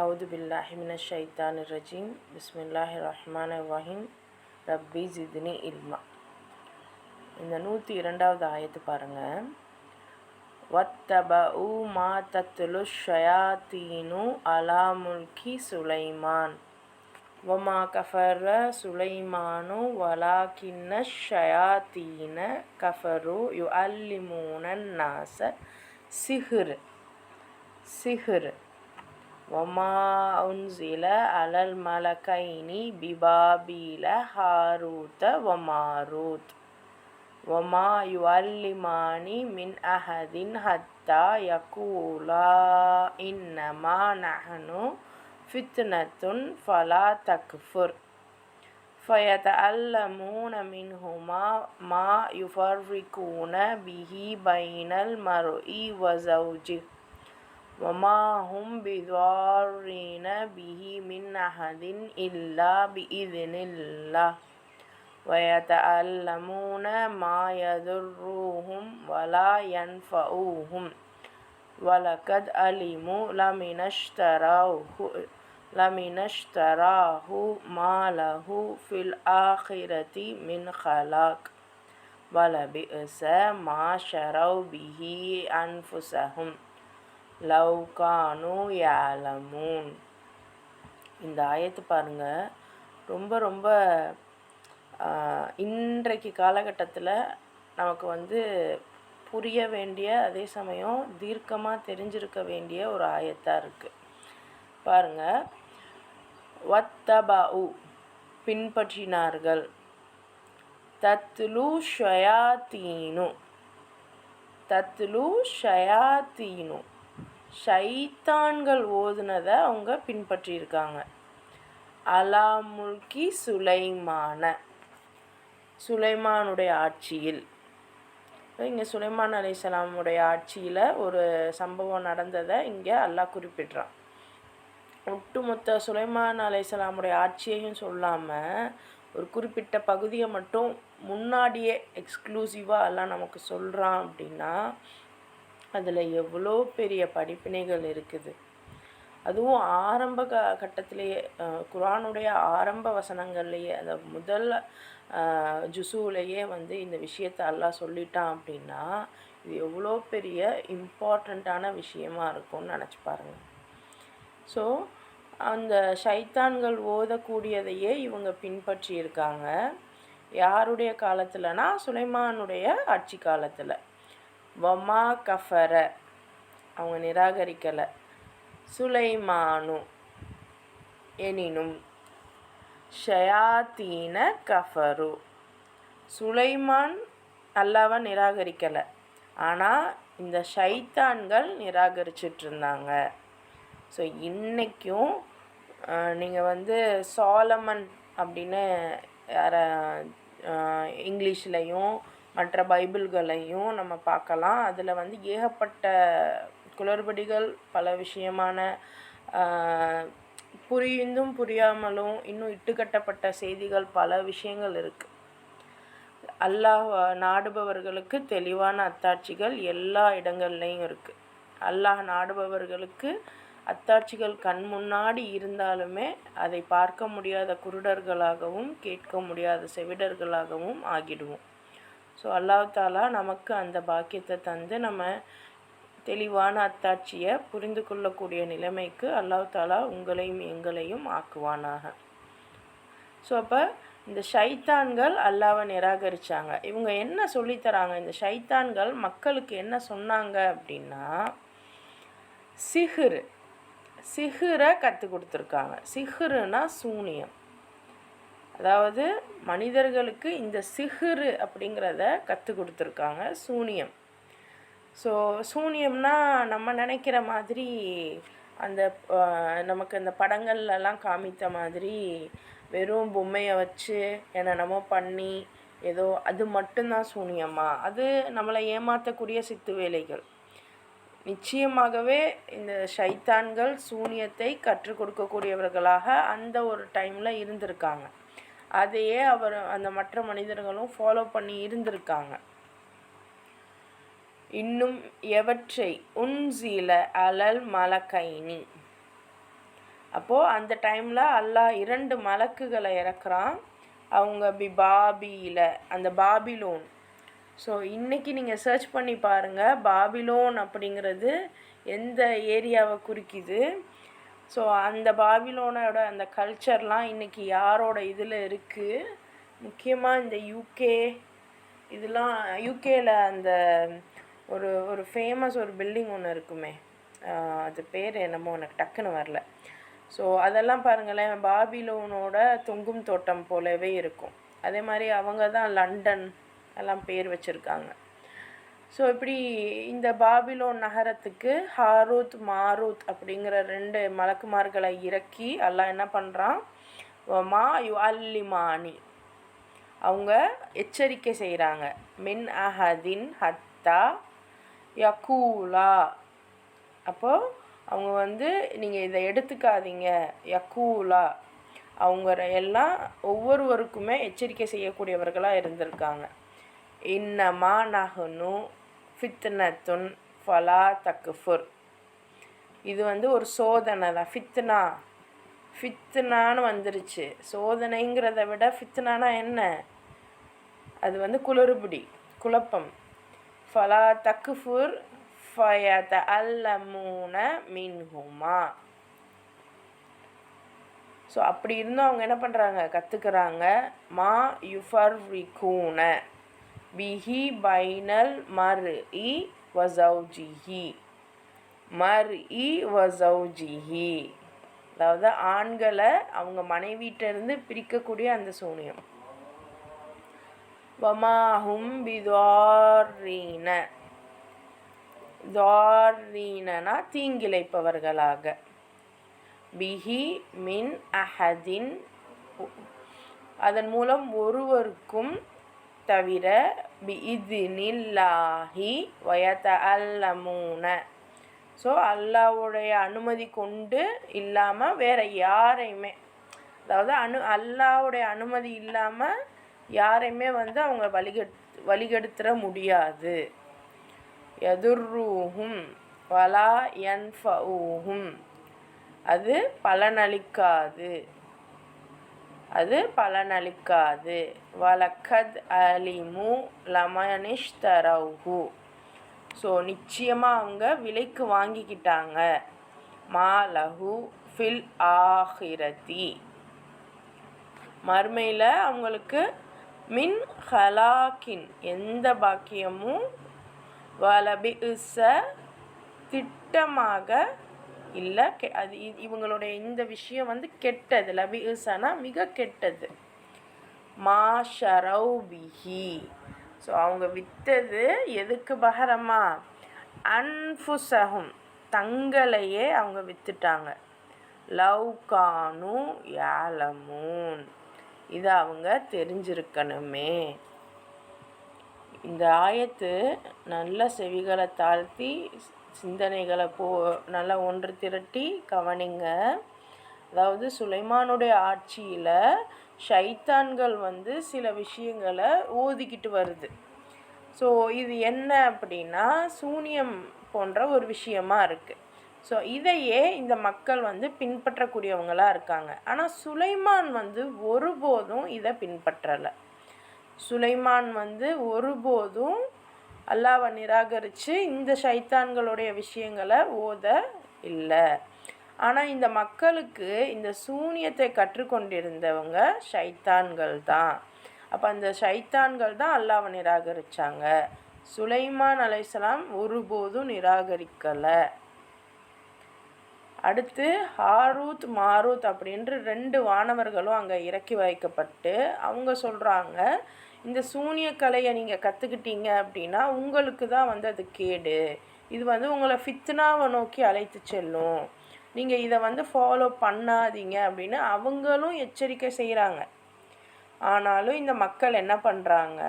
அவுது பில்லாஹி மினஷ் ஷைத்தானிர் ரஜீம். பிஸ்மில்லாஹிர் ரஹ்மானிர் ரஹீம். ரப்பி ஜித்னி இல்மா. இந்த 102வது ஆயத்து பாருங்கள். வத்தபஉ மா தத்லு ஷயாத்தீனு அலா முல்கி சுலைமான் வமா கஃபர சுலைமானு வலாக்கின்னஷ் ஷயாத்தீன கஃபரு யுஅல்லிமூனன் நாஸ சிஹ்ர் வமா உன்சில அலல் மலகைனி பிபாபில ஹாரூத வமாரூத் வமா யுஅல்லிமானி மின் அஹதின் ஹத்தா யகூலா இன்னமா நஹ்னு ஃபித்னத்துன் ஃபலா தக்ஃபுர் ஃபயதஅல்லமூன மின்ஹுமா மா யுஃபர்ரிகூன பிஹி பைனல் மர்இ வ ஸௌஜிஹி வமா ஹும் பிதார்ரீன பிஹி மின் அஹதின் இல்லா பிஇذனில்லாஹ் வயதஅல்லமூன மா யதுர்ருஹும் வலா யன்ஃபஉஹும் வலகத் அலிமு லமினஷ்தராஹு மா லஹு ஃபில் ஆখিরাতি மின் ஹலாக் வலபிஅஸ மா ஷரவ் பிஹி அன்ஃபுஸஹும் லவ் கானு யஅலமூன். இந்த ஆயத்து பாருங்கள், ரொம்ப இன்றைக்கு காலகட்டத்தில் நமக்கு புரிய வேண்டிய, அதே சமயம் தீர்க்கமாக தெரிஞ்சிருக்க வேண்டிய ஒரு ஆயத்தாக இருக்குது. பாருங்கள். வத்தபஉ பின்பற்றினார்கள், தத்லு ஷயாத்தீனு ஷைத்தான்கள் ஓதுனதை அவங்க பின்பற்றியிருக்காங்க. அலா முல்கி சுலைமானுடைய ஆட்சியில். இங்கே சுலைமான் அலைஹிஸ்ஸலாமுடைய ஆட்சியில் ஒரு சம்பவம் நடந்ததை இங்கே அல்லாஹ் குறிப்பிட்றான். ஒட்டுமொத்த சுலைமான் அலைஹிஸ்ஸலாமுடைய ஆட்சியையும் சொல்லாமல் ஒரு குறிப்பிட்ட பகுதியை மட்டும் முன்னாடியே எக்ஸ்க்ளூசிவாக எல்லாம் நமக்கு சொல்கிறான் அப்படின்னா அதில் எவ்வளோ பெரிய படிப்பினைகள் இருக்குது. அதுவும் ஆரம்ப கட்டத்திலேயே, குர்ஆனுடைய ஆரம்ப வசனங்கள்லேயே, அந்த முதல் ஜுஸூலேயே இந்த விஷயத்தை அல்லாஹ் சொல்லிட்டான் அப்படின்னா இது எவ்வளோ பெரிய இம்பார்ட்டண்ட்டான விஷயமா இருக்கும்னு நினச்சி பாருங்கள். ஸோ அந்த ஷைத்தான்கள் ஓதக்கூடியதையே இவங்க பின்பற்றி இருக்காங்க. யாருடைய காலத்தில்னா சுலைமானுடைய ஆட்சி காலத்தில். வமா கஃபர அவங்க நிராகரிக்கலை, சுலைமானு எனினும் ஷயாத்தீன கஃபரு சுலைமான் அல்லாவை நிராகரிக்கலை, ஆனால் இந்த ஷைத்தான்கள் நிராகரிச்சிட்ருந்தாங்க. ஸோ இன்றைக்கும் நீங்கள் சாலமன் அப்படின்னு இங்கிலீஷ்லேயும் மற்ற பைபிள்களையும் நம்ம பார்க்கலாம். அதில் ஏகப்பட்ட குளறுபடிகள், பல விஷயமான புரிந்தும் புரியாமலும் இன்னும் இட்டுக்கட்டப்பட்ட செய்திகள், பல விஷயங்கள் இருக்குது. அல்லாஹ் நாடுபவர்களுக்கு தெளிவான அத்தாட்சிகள் எல்லா இடங்கள்லேயும் இருக்குது. அல்லாஹ் நாடுபவர்களுக்கு அத்தாட்சிகள் கண் முன்னாடி இருந்தாலுமே அதை பார்க்க முடியாத குருடர்களாகவும் கேட்க முடியாத செவிடர்களாகவும் ஆகிடுவோம். ஸோ அல்லாஹ் தாலா நமக்கு அந்த பாக்கியத்தை தந்து நம்ம தெளிவான அத்தாட்சியை புரிந்து கொள்ளக்கூடிய நிலைமைக்கு அல்லாஹ் தாலா உங்களையும் எங்களையும் ஆக்குவானாக. ஸோ அப்போ இந்த ஷைத்தான்கள் அல்லாவை நிராகரித்தாங்க. இவங்க என்ன சொல்லித்தராங்க? இந்த ஷைத்தான்கள் மக்களுக்கு என்ன சொன்னாங்க அப்படின்னா சிஹ்ரை கற்றுக் கொடுத்துருக்காங்க. சிஹ்ருனா சூனியம். அதாவது மனிதர்களுக்கு இந்த சிஹ்ரு அப்படிங்கிறத கற்றுக் கொடுத்துருக்காங்க, சூனியம். ஸோ சூனியம்னா நம்ம நினைக்கிற மாதிரி அந்த நமக்கு அந்த படங்கள்லாம் காமித்த மாதிரி வெறும் பொம்மையை வச்சு என்னென்னமோ பண்ணி ஏதோ அது மட்டும்தான் சூனியமா? அது நம்மளை ஏமாற்றக்கூடிய சித்து வேலைகள். நிச்சயமாகவே இந்த ஷைத்தான்கள் சூனியத்தை கற்றுக் கொடுக்கக்கூடியவர்களாக அந்த ஒரு டைமில் இருந்திருக்காங்க. அதையே அந்த மற்ற மனிதர்களும் ஃபாலோ பண்ணி இருந்திருக்காங்க. இன்னும் எவற்றை உன்சில அலல் மலகைனி அப்போது அந்த டைமில் அல்லாஹ் 2 மலக்குகளை இறக்குறான். அவங்க பாபியில், அந்த பாபிலோன். ஸோ இன்றைக்கி நீங்கள் சர்ச் பண்ணி பாருங்கள், பாபிலோன் அப்படிங்கிறது எந்த ஏரியாவை குறிக்குது. ஸோ அந்த பாபிலோனோட அந்த கல்ச்சர்லாம் இன்றைக்கி யாரோட இதில் இருக்குது. முக்கியமாக இந்த யூகே இதெல்லாம், யூகேயில் அந்த ஒரு ஒரு ஃபேமஸ் ஒரு பில்டிங் ஒன்று இருக்குமே, அது பேர் என்னமோ எனக்கு டக்குன்னு வரல. ஸோ அதெல்லாம் பாருங்களேன், பாபிலோனோட தொங்கும் தோட்டம் போலவே இருக்கும். அதே மாதிரி அவங்க தான் லண்டன் எல்லாம் பேர் வச்சுருக்காங்க. ஸோ இப்படி இந்த பாபிலோன் நகரத்துக்கு ஹாரூத் மாரூத் அப்படிங்கிற 2 மலக்குமார்களை இறக்கி அல்லாஹ் என்ன பண்ணுறான், மா யு அல்லிமானி, அவங்க எச்சரிக்கை செய்கிறாங்க. மின் அஹதின் ஹத்தா யக்கூலா, அப்போது அவங்க நீங்கள் இதை எடுத்துக்காதீங்க, யக்கூலா, அவங்க எல்லாம் ஒவ்வொருவருக்குமே எச்சரிக்கை செய்யக்கூடியவர்களாக இருந்திருக்காங்க. இன்னமா நஹ்னு ஃபித்னத்துன் ஃபலா தக்ஃபுர், இது ஒரு சோதனை தான். ஃபித்னான்னு வந்துருச்சு. சோதனைங்கிறத விட ஃபித்னானா என்ன, அது குளறுபடி, குழப்பம். ஃபலா தக்ஃபுர் ஃபயத அல்லமூன மின்ஹுமா. ஸோ அப்படி இருந்தும் அவங்க என்ன பண்ணுறாங்க, கற்றுக்குறாங்க. மா யுஃபர்ரிகூன பிஹி பைனல் மர்இ வஸௌஜிஹி, மர்இ வஸௌஜிஹி, அதாவது ஆண்களை அவங்க மனைவியிட்டிருந்து பிரிக்கக்கூடிய அந்த சூனியம். வமாஹும் பிதாரீன, தாரீனனா தீங்கிழைப்பவர்களாக, பிஹி மின் அஹதின், அதன் மூலம் ஒருவருக்கும் தவிர, பிஇத்னில்லாஹி வயதஅல்லமூன, ஸோ அல்லாஹ்வுடைய அனுமதி கொண்டு இல்லாமல் வேறு யாரையுமே, அதாவது அல்லாஹ்வுடைய அனுமதி இல்லாமல் யாரையுமே அவங்க வழிகெடுத்துற முடியாது. யதுர்ரூஹும் வலா யன்ஃபஊஹும், அது பலனளிக்காது, அது பலனளிக்காது. வலக்கத் அலிமு லமனிஷ்தரவுஹு, ஸோ நிச்சயமாக அவங்க விலைக்கு வாங்கிக்கிட்டாங்க. மாலஹு ஃபில் ஆஹிரதி, மறுமையில் அவங்களுக்கு மின் ஹலாக்கின், எந்த பாக்கியமும், வலபிஇஸ, திட்டமாக இல்லை, அது இவங்களுடைய இந்த விஷயம் கெட்டது. லபிஇஸனா மிக கெட்டது. மாஷரௌ பிஹி, ஸோ அவங்க விற்றது எதுக்கு பகரமா, அன்ஃபுஸஹும், தங்களையே அவங்க விற்றுட்டாங்க. லவ் கானு யாலமூன், இதை அவங்க தெரிஞ்சிருக்கணுமே. இந்த ஆயத்து நல்ல செவிகளை தாழ்த்தி சிந்தனைகளை நல்லா ஒன்று திரட்டி கவனிங்க. அதாவது சுலைமானுடைய ஆட்சியில் ஷைத்தான்கள் சில விஷயங்களை ஓதிக்கிட்டு வருது. ஸோ இது என்ன அப்படின்னா சூனியம் போன்ற ஒரு விஷயமா இருக்குது. ஸோ இதையே இந்த மக்கள் பின்பற்றக்கூடியவங்களாக இருக்காங்க. ஆனால் சுலைமான் ஒருபோதும் இதை பின்பற்றலை. சுலைமான் ஒருபோதும் அல்லாஹ்வை நிராகரித்து இந்த ஷைத்தான்களுடைய விஷயங்களை ஓத இல்லை. ஆனால் இந்த மக்களுக்கு இந்த சூனியத்தை கற்றுக்கொண்டிருந்தவங்க ஷைத்தான்கள் தான். அப்போ அந்த ஷைத்தான்கள் தான் அல்லாஹ்வை நிராகரித்தாங்க. சுலைமான் அலைஹிஸ்ஸலாம் ஒருபோதும் நிராகரிக்கலை. அடுத்து ஹாரூத் மாரூத் அப்படின்ற 2 வானவர்களும் அங்கே இறக்கி வைக்கப்பட்டு அவங்க சொல்கிறாங்க, இந்த சூனிய கலையை நீங்கள் கற்றுக்கிட்டீங்க அப்படின்னா உங்களுக்கு தான் அது கேடு. இது உங்களை ஃபித்னாவை நோக்கி அழைத்து செல்லும். நீங்கள் இதை ஃபாலோ பண்ணாதீங்க அப்படின்னு அவங்களும் எச்சரிக்கை செய்கிறாங்க. ஆனாலும் இந்த மக்கள் என்ன பண்ணுறாங்க,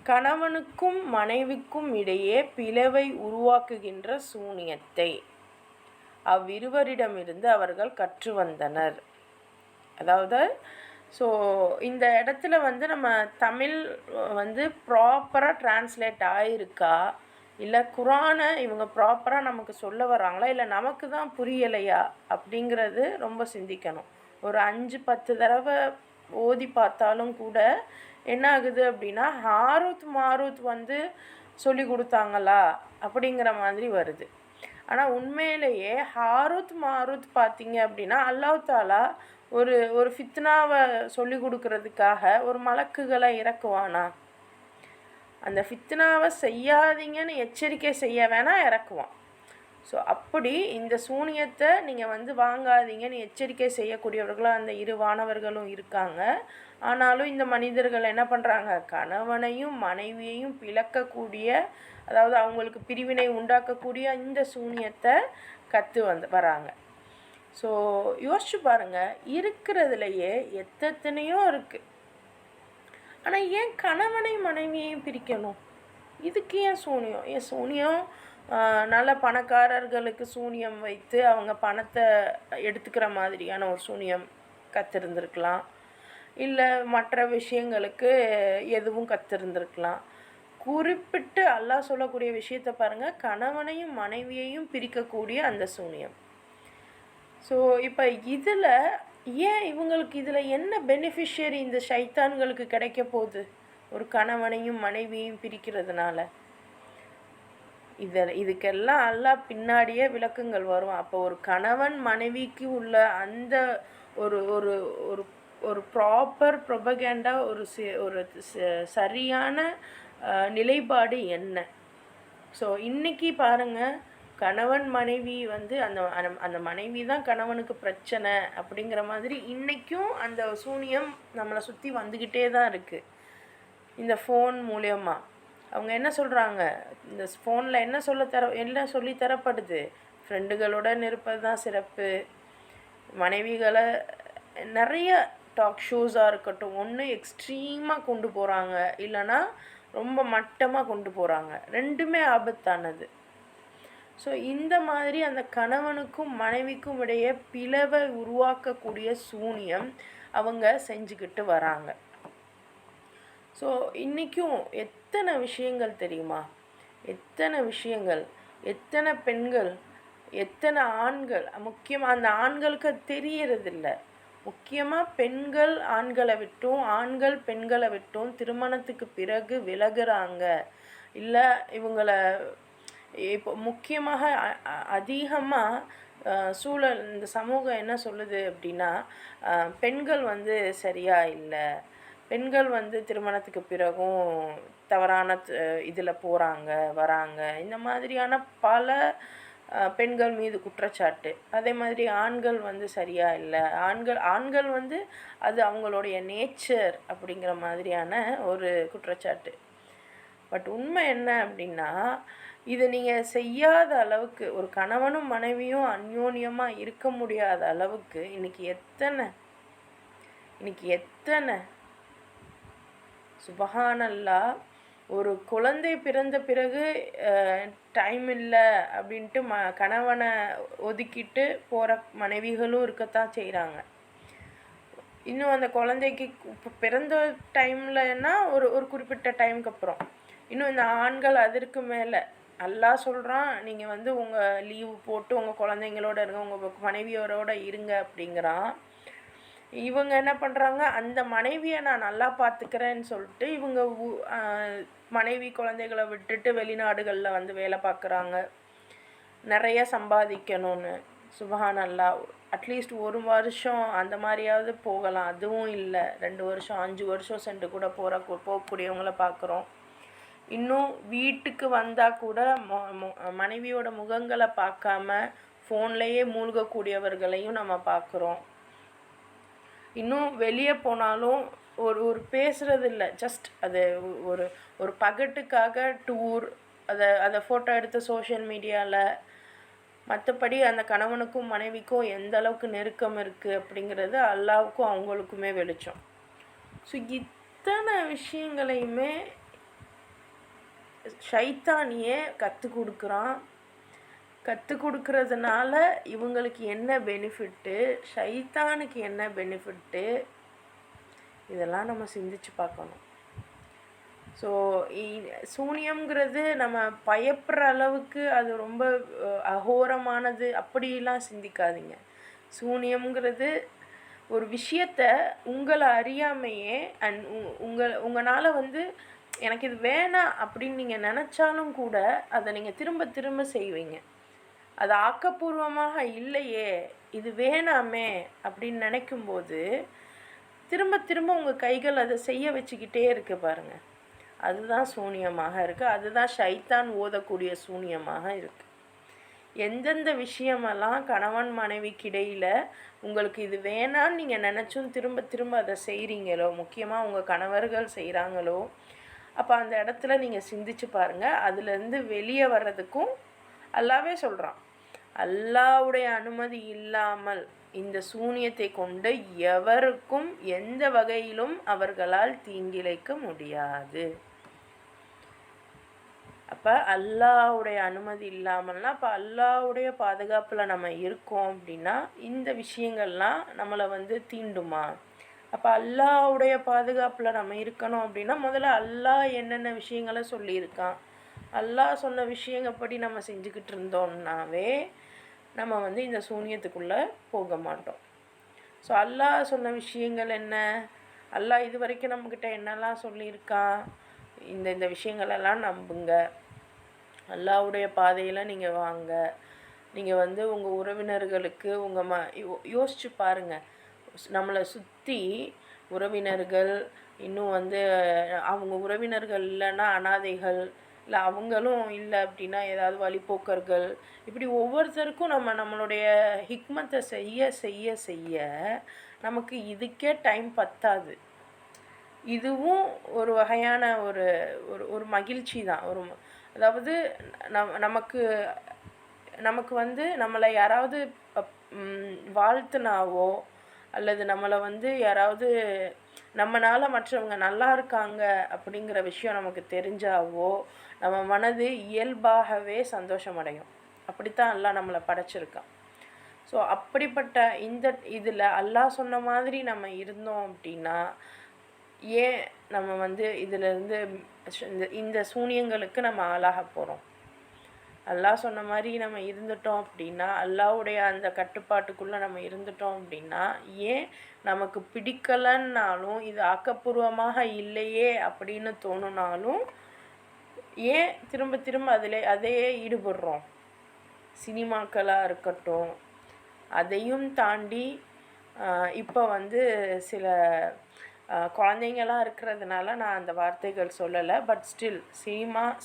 கணவனுக்கும் மனைவிக்கும் இடையே பிளவை உருவாக்குகின்ற சூனியத்தை அவ்விருவரிடமிருந்து அவர்கள் கற்று வந்தனர். அதாவது ஸோ இந்த இடத்துல நம்ம தமிழ் ப்ராப்பராக டிரான்ஸ்லேட் ஆகிருக்கா இல்லை குரானை இவங்க ப்ராப்பராக நமக்கு சொல்ல வராங்களா, இல்லை நமக்கு தான் புரியலையா அப்படிங்கிறது ரொம்ப சிந்திக்கணும். ஒரு 5-10 தடவை ஓதி பார்த்தாலும் கூட என்ன ஆகுது அப்படின்னா, ஹாரூத் மாரூத் வந்து சொல்லி கொடுத்தாங்களா அப்படிங்கிற மாதிரி வருது. ஆனால் உண்மையிலேயே ஹாரூத் மாரூத் பார்த்தீங்க அப்படின்னா, அல்லாஹ் தாலா ஒரு ஒரு ஃபித்னாவை சொல்லி கொடுக்கறதுக்காக ஒரு மலக்குகளை இறக்குவானா? அந்த ஃபித்னாவை செய்யாதீங்கன்னு எச்சரிக்கை செய்ய வேணால் இறக்குவான். ஸோ அப்படி இந்த சூனியத்தை நீங்கள் வந்து வாங்காதீங்கன்னு எச்சரிக்கை செய்யக்கூடியவர்களும் அந்த இரு வானவர்களும் இருக்காங்க. ஆனாலும் இந்த மனிதர்கள் என்ன பண்ணுறாங்க, கணவனையும் மனைவியையும் பிளக்கக்கூடிய, அதாவது அவங்களுக்கு பிரிவினை உண்டாக்கக்கூடிய இந்த சூனியத்தை வராங்க. ஸோ யோசிச்சு பாருங்கள், இருக்கிறதுலையே எத்தனையோ இருக்குது. ஆனால் ஏன் கணவனை மனைவியையும் பிரிக்கணும்? இதுக்கு ஏன் சூனியம்? ஏன் சூனியம் நல்ல பணக்காரர்களுக்கு சூனியம் வைத்து அவங்க பணத்தை எடுத்துக்கிற மாதிரியான ஒரு சூனியம் கற்றிருந்துருக்கலாம், இல்லை மற்ற விஷயங்களுக்கு எதுவும் கற்றிருந்துருக்கலாம். குறிப்பிட்டு அல்லாஹ் சொல்லக்கூடிய விஷயத்தை பாருங்கள், கணவனையும் மனைவியையும் பிரிக்கக்கூடிய அந்த சூனியம். ஸோ இப்போ இதில் ஏன் இவங்களுக்கு இதில் என்ன பெனிஃபிஷியரி இந்த ஷைத்தான்களுக்கு கிடைக்க போகுது ஒரு கணவனையும் மனைவியையும் பிரிக்கிறதுனால? இதுக்கெல்லாம் அல்லாஹ் பின்னாடியே விளக்கங்கள் வரும். அப்போ ஒரு கணவன் மனைவிக்கு உள்ள அந்த ஒரு ஒரு ஒரு ஒரு ப்ராப்பர் ப்ரொபகேண்டா, ஒரு சரியான நிலைப்பாடு என்ன? ஸோ இன்றைக்கி பாருங்கள், கணவன் மனைவி வந்து அந்த அந்த மனைவி தான் கணவனுக்கு பிரச்சனை அப்படிங்கிற மாதிரி இன்றைக்கும் அந்த சூனியம் நம்மளை சுற்றி வந்துக்கிட்டே தான் இருக்குது. இந்த ஃபோன் மூலயமா அவங்க என்ன சொல்கிறாங்க, இந்த ஃபோனில் என்ன சொல்லி தரப்படுது, ஃப்ரெண்டுகளுடன் இருப்பது தான் சிறப்பு, மனைவிகளை நிறைய டாக் ஷோஸாக இருக்கட்டும், ஒன்று எக்ஸ்ட்ரீமாக கொண்டு போகிறாங்க, இல்லைன்னா ரொம்ப மட்டமாக கொண்டு போகிறாங்க. ரெண்டுமே ஆபத்தானது. ஸோ இந்த மாதிரி அந்த கணவனுக்கும் மனைவிக்கும் இடையே பிளவை உருவாக்கக்கூடிய சூனியம் அவங்க செஞ்சுக்கிட்டு வராங்க. ஸோ இன்றைக்கும் எத்தனை விஷயங்கள் தெரியுமா, எத்தனை விஷயங்கள், எத்தனை பெண்கள், எத்தனை ஆண்கள், முக்கியமாக அந்த ஆண்களுக்கு தெரியறதில்ல. முக்கியமாக பெண்கள் ஆண்களை விட்டும், ஆண்கள் பெண்களை விட்டும் திருமணத்துக்கு பிறகு விலகுறாங்க. இல்லை இவங்களை இப்போ முக்கியமாக அதிகமாக சூழல் இந்த சமூகம் என்ன சொல்லுது அப்படின்னா, பெண்கள் வந்து சரியாக இல்லை, பெண்கள் வந்து திருமணத்துக்கு பிறகும் தவறான இதில் போகிறாங்க வராங்க, இந்த மாதிரியான பல பெண்கள் மீது குற்றச்சாட்டு. அதே மாதிரி ஆண்கள் வந்து சரியாக இல்லை, ஆண்கள் வந்து அது அவங்களுடைய நேச்சர் அப்படிங்கிற மாதிரியான ஒரு குற்றச்சாட்டு. பட் உண்மை என்ன அப்படின்னா, இதை நீங்கள் செய்யாத அளவுக்கு, ஒரு கணவனும் மனைவியும் அந்யோன்யமாக இருக்க முடியாத அளவுக்கு இன்றைக்கி எத்தனை சுபஹானல்லாஹ், ஒரு குழந்தை பிறந்த பிறகு டைம் இல்லை அப்படின்ட்டு கணவனை ஒதுக்கிட்டு போகிற மனைவிகளும் இருக்கத்தான் செய்கிறாங்க. இன்னும் அந்த குழந்தைக்கு பிறந்த டைம்லன்னா ஒரு குறிப்பிட்ட டைமுக்கு அப்புறம் இன்னும் இந்த ஆண்கள் அதற்கு மேலே அல்லாஹ் சொல்கிறான், நீங்கள் வந்து உங்கள் லீவு போட்டு உங்கள் குழந்தைங்களோட இருங்க, உங்கள் மனைவியோரோட இருங்க அப்படிங்கிறான். இவங்க என்ன பண்ணுறாங்க, அந்த மனைவியை நான் நல்லா பார்த்துக்கிறேன்னு சொல்லிட்டு இவங்க மனைவி குழந்தைகளை விட்டுட்டு வெளிநாடுகளில் வந்து வேலை பார்க்குறாங்க, நிறைய சம்பாதிக்கணும்னு. சுபஹானல்லாஹ், அட்லீஸ்ட் 1 வருஷம் அந்த மாதிரியாவது போகலாம், அதுவும் இல்லை. 2 வருஷம் 5 வருஷம் சென்று கூட போகக்கூடியவங்கள பார்க்குறோம். இன்னும் வீட்டுக்கு வந்தால் கூட மனைவியோட முகங்களை பார்க்காம ஃபோன்லேயே மூழ்கக்கூடியவர்களையும் நம்ம பார்க்குறோம். இன்னும் வெளியே போனாலும் ஒரு பேசுகிறது இல்லை, ஜஸ்ட் அது ஒரு பகட்டுக்காக டூர், அதை ஃபோட்டோ எடுத்து சோஷியல் மீடியாவில். மற்றபடி அந்த கணவனுக்கும் மனைவிக்கும் எந்த அளவுக்கு நெருக்கம் இருக்குது அப்படிங்கிறது அல்லாவுக்கும் அவங்களுக்குமே வெளிச்சம். ஸோ இத்தனை விஷயங்களையுமே ஷைத்தானியே கற்றுக் கொடுக்கறதுனால இவங்களுக்கு என்ன பெனிஃபிட்டு, ஷைத்தானுக்கு என்ன பெனிஃபிட்டு, இதெல்லாம் நம்ம சிந்திச்சு பார்க்கணும். ஸோ சூனியம்ங்கிறது நம்ம பயப்படுற அளவுக்கு அது ரொம்ப அகோரமானது அப்படிலாம் சிந்திக்காதீங்க. சூனியம்ங்கிறது ஒரு விஷயத்த உங்களை அறியாமையே உங்களால் வந்து எனக்கு இது வேணாம் அப்படின்னு நீங்கள் நினச்சாலும் கூட அதை நீங்கள் திரும்ப திரும்ப செய்வீங்க. அது ஆக்கப்பூர்வமாக இல்லையே, இது வேணாமே அப்படின்னு நினைக்கும்போது திரும்ப திரும்ப உங்கள் கைகள் அதை செய்ய வச்சுக்கிட்டே இருக்கு பாருங்கள். அதுதான் சூனியமாக இருக்குது. அதுதான் ஷைத்தான் ஓதக்கூடிய சூனியமாக இருக்குது. எந்தெந்த விஷயமெல்லாம் கணவன் மனைவிக்கிடையில் உங்களுக்கு இது வேணான்னு நீங்கள் நினச்சும் திரும்ப திரும்ப அதை செய்கிறீங்களோ, முக்கியமாக உங்கள் கணவர்கள் செய்கிறாங்களோ, அப்போ அந்த இடத்துல நீங்கள் சிந்திச்சு பாருங்கள். அதுலேருந்து வெளியே வர்றதுக்கும் அல்லாவே சொல்கிறான், அல்லாவுடைய அனுமதி இல்லாமல் இந்த சூனியத்தை கொண்டு எவருக்கும் எந்த வகையிலும் அவர்களால் தீங்கிழைக்க முடியாது. அப்போ அல்லாவுடைய அனுமதி இல்லாமல்னா அப்போ அல்லாவுடைய பாதுகாப்பில் நம்ம இருக்கோம் அப்படின்னா இந்த விஷயங்கள்லாம் நம்மளை வந்து தீண்டுமா? அப்போ அல்லாவுடைய பாதுகாப்பில் நம்ம இருக்கணும் அப்படின்னா முதல்ல அல்லாஹ் என்னென்ன விஷயங்களை சொல்லியிருக்கான், அல்லாஹ் சொன்ன விஷயங்கப்படி நம்ம செஞ்சுக்கிட்டு இருந்தோம்னாவே நம்ம வந்து இந்த சூனியத்துக்குள்ளே போக மாட்டோம். ஸோ அல்லாஹ் சொன்ன விஷயங்கள் என்ன, அல்லாஹ் இது வரைக்கும் நம்மக்கிட்ட என்னெல்லாம் சொல்லியிருக்கான், இந்த விஷயங்களெல்லாம் நம்புங்க, அல்லாஹ்வுடைய பாதையில் நீங்கள் வாங்க. நீங்கள் வந்து உங்கள் உறவினர்களுக்கு யோசிச்சு பாருங்கள். நம்மளை சுற்றி உறவினர்கள், இன்னும் வந்து அவங்க உறவினர்கள் இல்லைன்னா அனாதைகள், இல்லை அவங்களும் இல்லை அப்படின்னா ஏதாவது வழிப்போக்கர்கள், இப்படி ஒவ்வொருத்தருக்கும் நம்மளுடைய ஹிக்மத்தை செய்ய செய்ய செய்ய நமக்கு இதுக்கே டைம் பத்தாது. இதுவும் ஒரு வகையான ஒரு ஒரு மகிழ்ச்சி தான். அதாவது நமக்கு வந்து நம்மளை யாராவது வாழ்த்துனாவோ அல்லது நம்மளை வந்து யாராவது நம்மளால் மற்றவங்க நல்லா இருக்காங்க அப்படிங்கிற விஷயம் நமக்கு தெரிஞ்சாவோ நம்ம மனது இயல்பாகவே சந்தோஷமடையும். அப்படித்தான் அல்லாஹ் நம்மளை படைச்சிருக்கான். ஸோ அப்படிப்பட்ட இதில் அல்லாஹ் சொன்ன மாதிரி நம்ம இருந்தோம் அப்படின்னா ஏன் நம்ம வந்து இதிலேருந்து இந்த சூனியங்களுக்கு நம்ம ஆளாக போகிறோம்? அல்லாஹ் சொன்ன மாதிரி நம்ம இருந்துட்டோம் அப்படின்னா, அல்லாஹ்வுடைய அந்த கட்டுப்பாட்டுக்குள்ளே நம்ம இருந்துட்டோம் அப்படின்னா, ஏன் நமக்கு பிடிக்கலைன்னாலும் இது ஆக்கப்பூர்வமாக இல்லையே அப்படின்னு தோணுனாலும் ஏன் திரும்ப திரும்ப அதையே ஈடுபடுறோம்? சினிமாக்களாக இருக்கட்டும், அதையும் தாண்டி இப்போ வந்து சில குழந்தைங்களாம் இருக்கிறதுனால நான் அந்த வார்த்தைகள் சொல்லலை. பட் ஸ்டில்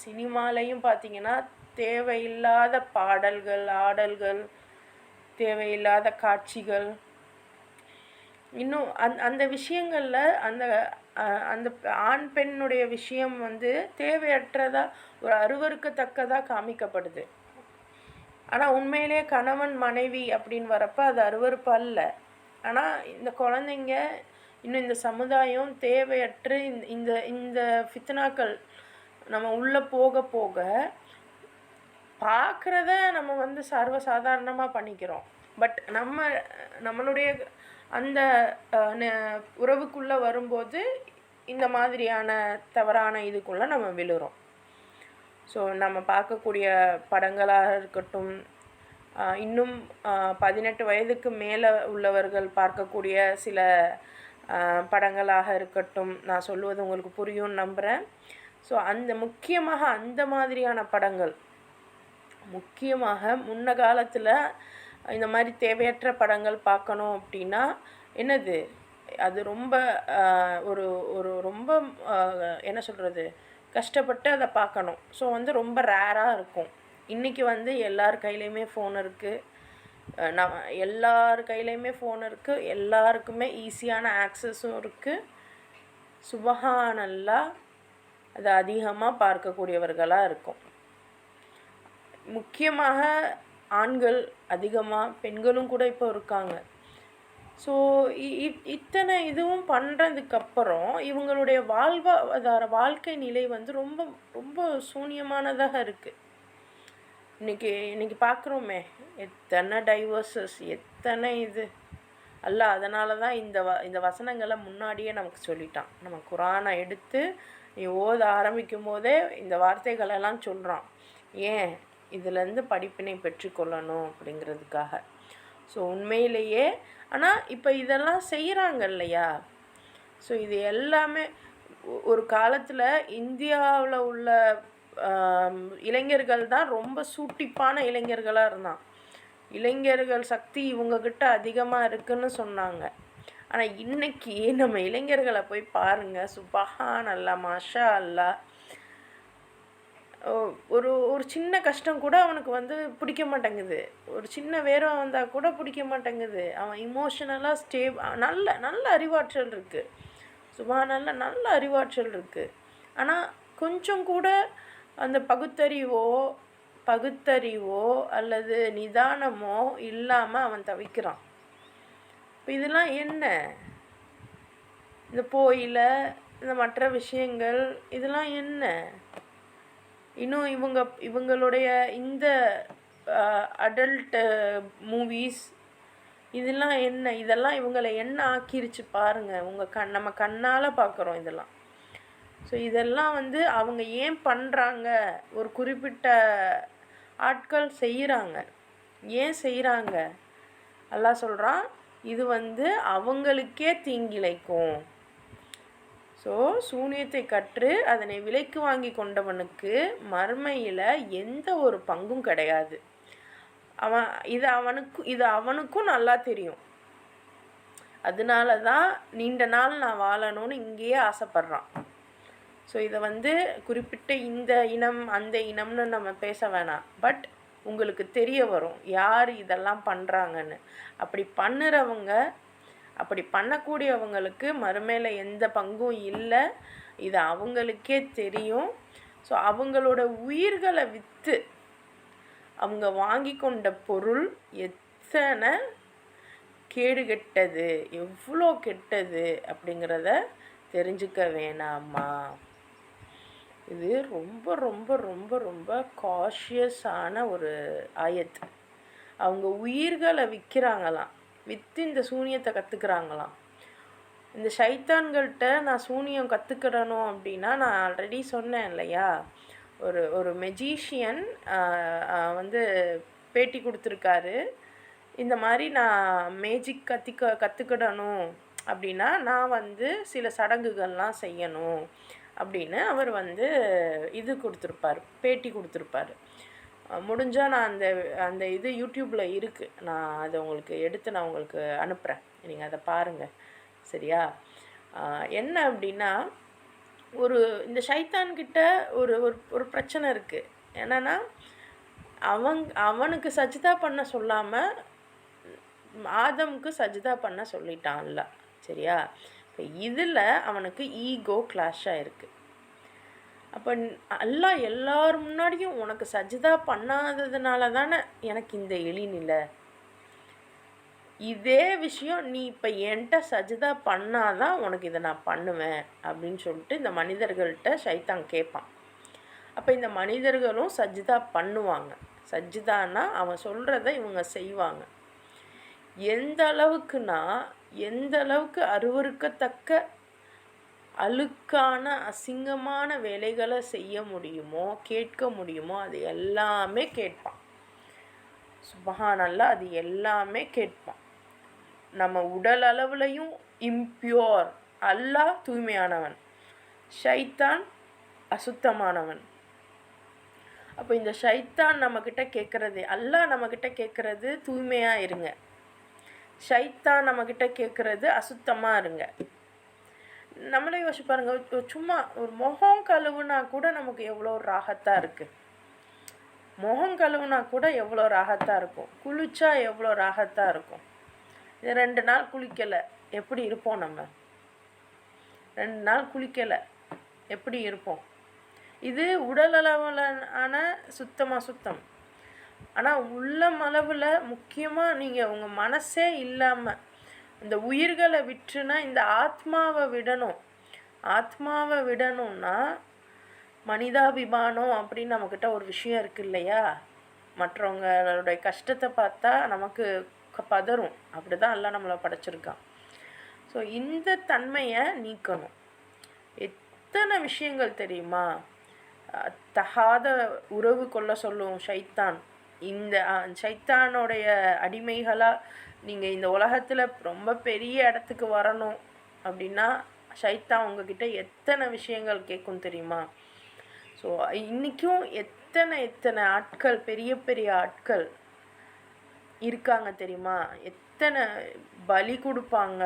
சினிமாலையும் பார்த்திங்கன்னா தேவையில்லாத பாடல்கள், ஆடல்கள், தேவையில்லாத காட்சிகள், இன்னும் அந்த விஷயங்களில் அந்த அந்த ஆண் பெண்ணுடைய விஷயம் வந்து தேவையற்றதாக ஒரு அருவருக்கத்தக்கதாக காமிக்கப்படுது. ஆனால் உண்மையிலேயே கணவன் மனைவி அப்படின்னு வரப்போ அது அருவருப்பு அல்ல. ஆனால் இந்த குழந்தைங்க இன்னும் இந்த சமுதாயம் தேவையற்று இந்த இந்த ஃபித்னாக்கள் நம்ம உள்ளே போக போக பார்க்குறத நம்ம வந்து சர்வசாதாரணமாக பண்ணிக்கிறோம். பட் நம்மளுடைய அந்த உறவுக்குள்ளே வரும்போது இந்த மாதிரியான தவறான இதுக்குள்ளே நம்ம விழுறோம். ஸோ நம்ம பார்க்கக்கூடிய படங்களாக இருக்கட்டும், இன்னும் 18 வயதுக்கு மேலே உள்ளவர்கள் பார்க்கக்கூடிய சில படங்களாக இருக்கட்டும், நான் சொல்லுவது உங்களுக்கு புரியும்னு நம்புகிறேன். ஸோ முக்கியமாக அந்த மாதிரியான படங்கள், முக்கியமாக முன்ன காலத்தில் இந்த மாதிரி தேவையற்ற படங்கள் பார்க்கணும் அப்படின்னா என்னது, அது ரொம்ப ஒரு ஒரு ரொம்ப என்ன சொல்கிறது, கஷ்டப்பட்டு அதை பார்க்கணும். ஸோ வந்து ரொம்ப ரேராக இருக்கும். இன்றைக்கி வந்து எல்லார் கையிலையுமே ஃபோன் இருக்குது, எல்லார் கையிலையுமே ஃபோன் இருக்குது, எல்லாருக்குமே ஈஸியான ஆக்சஸும் இருக்குது. சுபஹானல்லாஹ், அது அதிகமாக பார்க்கக்கூடியவர்களாக இருக்கும். முக்கியமாக ஆண்கள் அதிகமாக, பெண்களும் கூட இப்போ இருக்காங்க. ஸோ இத்தனை இதுவும் பண்ணுறதுக்கப்புறம் இவங்களுடைய வாழ்க்கை நிலை வந்து ரொம்ப ரொம்ப சூன்யமானதாக இருக்குது. இன்றைக்கி பார்க்குறோமே எத்தனை டைவர்ஸஸ், எத்தனை இது அல்ல. அதனால தான் இந்த வசனங்களை முன்னாடியே நமக்கு சொல்லிட்டான். நம்ம குரானை எடுத்து நீ ஓத ஆரம்பிக்கும் போதே இந்த வார்த்தைகளெல்லாம் சொல்கிறான். ஏன் இதுலேருந்து படிப்பினை பெற்றுக்கொள்ளணும் அப்படிங்கிறதுக்காக. ஸோ உண்மையிலேயே ஆனால் இப்போ இதெல்லாம் செய்கிறாங்க இல்லையா? ஸோ இது எல்லாமே ஒரு காலத்தில் இந்தியாவில் உள்ள இளைஞர்கள் தான் ரொம்ப சூட்டிப்பான இளைஞர்களாக இருந்தான். இளைஞர்கள் சக்தி இவங்கக்கிட்ட அதிகமாக இருக்குன்னு சொன்னாங்க. ஆனால் இன்றைக்கி நம்ம இளைஞர்களை போய் பாருங்கள், சுபஹான் அல்லாஹ், மாஷா அல்லாஹ். ஒரு ஒரு சின்ன கஷ்டம் கூட அவனுக்கு பிடிக்க மாட்டேங்குது. ஒரு சின்ன வேர்வை வந்தால் கூட பிடிக்க மாட்டேங்குது. அவன் இமோஷனலாக நல்ல நல்ல அறிவாற்றல் இருக்குது. சுபஹானல்லாஹ், நல்ல அறிவாற்றல் இருக்குது. ஆனால் கொஞ்சம் கூட அந்த பகுத்தறிவோ அல்லது நிதானமோ இல்லாமல் அவன் தவிக்கிறான். இப்போ இதெல்லாம் என்ன? இந்த போயில இந்த மற்ற விஷயங்கள் இதெல்லாம் என்ன? இன்னும் இவங்களுடைய இந்த அடல்ட் மூவிஸ் இதெல்லாம் என்ன? இதெல்லாம் இவங்களை என்ன ஆக்கிருச்சு பாருங்கள். நம்ம கண்ணால் பார்க்குறோம் இதெல்லாம். ஸோ இதெல்லாம் அவங்க ஏன் பண்ணுறாங்க? ஒரு குறிப்பிட்ட ஆட்கள் செய்கிறாங்க. ஏன் செய்கிறாங்க? அல்லாஹ் சொல்கிறான், இது அவங்களுக்கே தீங்கிழைக்கும். ஸோ சூனியத்தை கற்று அதனை விலைக்கு வாங்கி கொண்டவனுக்கு மறுமையில் எந்த ஒரு பங்கும் கிடையாது. இது அவனுக்கும் நல்லா தெரியும். அதனால தான் நீண்ட நாள் நான் வாழணும்னு இங்கேயே ஆசைப்பட்றான். ஸோ இதை குறிப்பிட்ட இந்த இனம் அந்த இனம்னு நம்ம பேச வேணாம். பட் உங்களுக்கு தெரிய வரும் யார் இதெல்லாம் பண்ணுறாங்கன்னு. அப்படி பண்ணக்கூடியவங்களுக்கு மறுமையில் எந்த பங்கும் இல்லை. இது அவங்களுக்கே தெரியும். ஸோ அவங்களோட உயிர்களை விற்று அவங்க வாங்கி கொண்ட பொருள் எத்தனை கேடுகெட்டது, எவ்வளோ கெட்டது அப்படிங்கிறத தெரிஞ்சுக்க வேணாமா? இது ரொம்ப ரொம்ப ரொம்ப ரொம்ப காஷியஸான ஒரு ஆயத். அவங்க உயிர்களை விற்கிறாங்களாம், விற்று இந்த சூனியத்தை கற்றுக்குறாங்களாம். இந்த ஷைத்தான்கள்கிட்ட நான் சூனியம் கற்றுக்கிடணும் அப்படின்னா, நான் ஆல்ரெடி சொன்னேன் இல்லையா, ஒரு மெஜிஷியன் பேட்டி கொடுத்துருக்காரு. இந்த மாதிரி நான் மேஜிக் கற்றுக்கிடணும் அப்படின்னா நான் சில சடங்குகள்லாம் செய்யணும் அப்படின்னு அவர் இது கொடுத்துருப்பார், பேட்டி கொடுத்துருப்பார். முடிஞ்சால் நான் அந்த இது யூடியூப்பில் இருக்குது, நான் அதை உங்களுக்கு எடுத்து நான் உங்களுக்கு அனுப்புகிறேன், நீங்கள் அதை பாருங்கள். சரியா? என்ன அப்படின்னா, இந்த ஷைத்தான்கிட்ட ஒரு பிரச்சனை இருக்குது. என்னென்னா, அவனுக்கு சஜிதா பண்ண சொல்லாமல் ஆதமுக்கு சஜிதா பண்ண சொல்லிட்டான்ல. சரியா? இப்போ இதில் அவனுக்கு ஈகோ கிளாஷாக இருக்குது. அப்போ அல்லாஹ் எல்லார் முன்னாடியும் உனக்கு சஜிதா பண்ணாததுனால தானே எனக்கு இந்த எளிநிலை. இதே விஷயம் நீ இப்போ என்கிட்ட சஜிதா பண்ணாதான் உனக்கு இதை நான் பண்ணுவேன் அப்படின்னு சொல்லிட்டு இந்த மனிதர்கள்ட்ட ஷைத்தான் கேட்பான். அப்போ இந்த மனிதர்களும் சஜிதா பண்ணுவாங்க. சஜிதான்னா அவன் சொல்கிறத இவங்க செய்வாங்க. எந்த அளவுக்கு அருவருக்கத்தக்க அழுக்கான அசிங்கமான வேலைகளை செய்ய முடியுமோ, கேட்க முடியுமோ, அது எல்லாமே கேட்பான். சுப்ஹானல்லாஹ், அது எல்லாமே கேட்பான். நம்ம உடல் அளவுலையும் இம்பியூர். அல்லாஹ் தூய்மையானவன், ஷைத்தான் அசுத்தமானவன். அப்போ இந்த ஷைத்தான் நம்மக்கிட்ட கேட்குறது, அல்லாஹ் நம்மக்கிட்ட கேட்குறது தூய்மையாக இருங்க, ஷைத்தான் நம்மக்கிட்ட கேட்குறது அசுத்தமாக இருங்க. நம்மளே யோசிச்சு பாருங்க, சும்மா ஒரு முகம் கழுவுனா கூட நமக்கு எவ்வளோ ராகத்தாக இருக்குது. முகம் கழுவுனா கூட எவ்வளோ ராகத்தாக இருக்கும், குளிச்சா எவ்வளோ ராகத்தாக இருக்கும். இது 2 நாள் குளிக்கலை எப்படி இருப்போம்? நம்ம 2 நாள் குளிக்கலை எப்படி இருப்போம்? இது உடல் அளவிலான சுத்தம். ஆனால் உள்ளமளவில் முக்கியமாக நீங்கள் உங்கள் மனசே இல்லாமல் இந்த உயிர்களை விற்றுனா இந்த ஆத்மாவை விடணும்னா மனிதாபிமானம் அப்படின்னு நம்மக்கிட்ட ஒரு விஷயம் இருக்குது இல்லையா? மற்றவங்களுடைய கஷ்டத்தை பார்த்தா நமக்கு பதறும். அப்படி தான் எல்லாம் நம்மளை படைச்சிருக்கான். ஸோ இந்த தன்மையை நீக்கணும். எத்தனை விஷயங்கள் தெரியுமா? தகாத உறவு கொள்ள சொல்லும் ஷைத்தான். இந்த ஷைத்தானுடைய அடிமைகளாக நீங்கள் இந்த உலகத்தில் ரொம்ப பெரிய இடத்துக்கு வரணும் அப்படின்னா ஷைத்தான் உங்ககிட்ட எத்தனை விஷயங்கள் கேட்கும் தெரியுமா? ஸோ இன்றைக்கும் எத்தனை ஆட்கள், பெரிய பெரிய ஆட்கள் இருக்காங்க தெரியுமா? எத்தனை பலி கொடுப்பாங்க,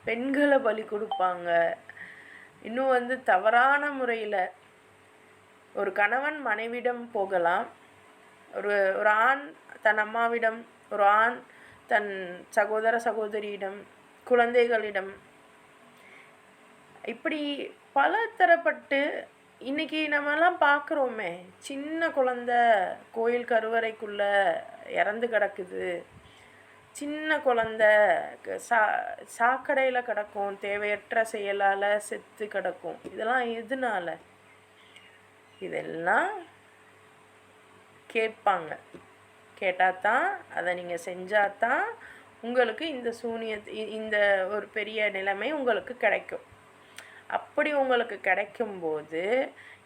பெண்களை பலி கொடுப்பாங்க. இன்னும் தவறான முறையில் ஒரு கணவன் மனைவிடம் போகலாம், ஒரு ஆண் தன் அம்மாவிடம், ஒரு ஆண் தன் சகோதர சகோதரியிடம், குழந்தைகளிடம், இப்படி பல தரப்பட்டு இன்றைக்கி நம்மலாம் பார்க்குறோமே. சின்ன குழந்தை கோயில் கருவறைக்குள்ளே இறந்து கிடக்குது, சின்ன குழந்தை சாக்கடையில் கிடக்கும், தேவையற்ற செயலால் செத்து கிடக்கும். இதெல்லாம் எதனால? இதெல்லாம் கேட்பாங்க. கேட்டால் தான், அதை நீங்கள் செஞ்சால் தான் உங்களுக்கு இந்த ஒரு பெரிய நிலைமை உங்களுக்கு கிடைக்கும். அப்படி உங்களுக்கு கிடைக்கும்போது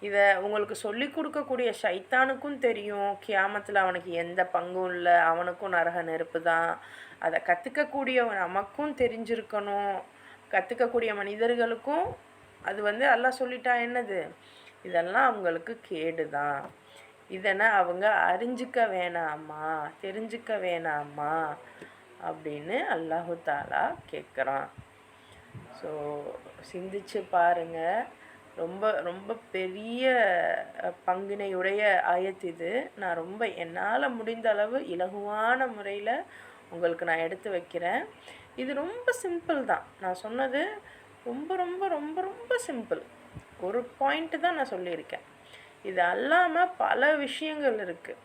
இதை உங்களுக்கு சொல்லி கொடுக்கக்கூடிய ஷைத்தானுக்கும் தெரியும் கியாமத்தில் அவனுக்கு எந்த பங்கும் இல்லை, அவனுக்கும் நரக நெருப்பு தான். அதை கற்றுக்கக்கூடிய நமக்கும் தெரிஞ்சிருக்கணும், கற்றுக்கக்கூடிய மனிதர்களுக்கும் அது அல்லாஹ் சொல்லிட்டா என்னது, இதெல்லாம் அவங்களுக்கு கேடு தான், இதனை அவங்க அறிஞ்சிக்க வேணாமா, தெரிஞ்சிக்க வேணாமா அப்படின்னு அல்லாஹு தாலா கேட்குறான். ஸோ சிந்திச்சு பாருங்கள். ரொம்ப ரொம்ப பெரிய பங்கினையுடைய ஆயத்து இது. நான் ரொம்ப என்னால் முடிந்த அளவு இலகுவான முறையில் உங்களுக்கு நான் எடுத்து வைக்கிறேன். இது ரொம்ப சிம்பிள் தான். நான் சொன்னது ரொம்ப ரொம்ப ரொம்ப ரொம்ப சிம்பிள். ஒரு பாயிண்ட்டு தான் நான் சொல்லியிருக்கேன். இது அல்லாமல் பல விஷயங்கள் இருக்குது.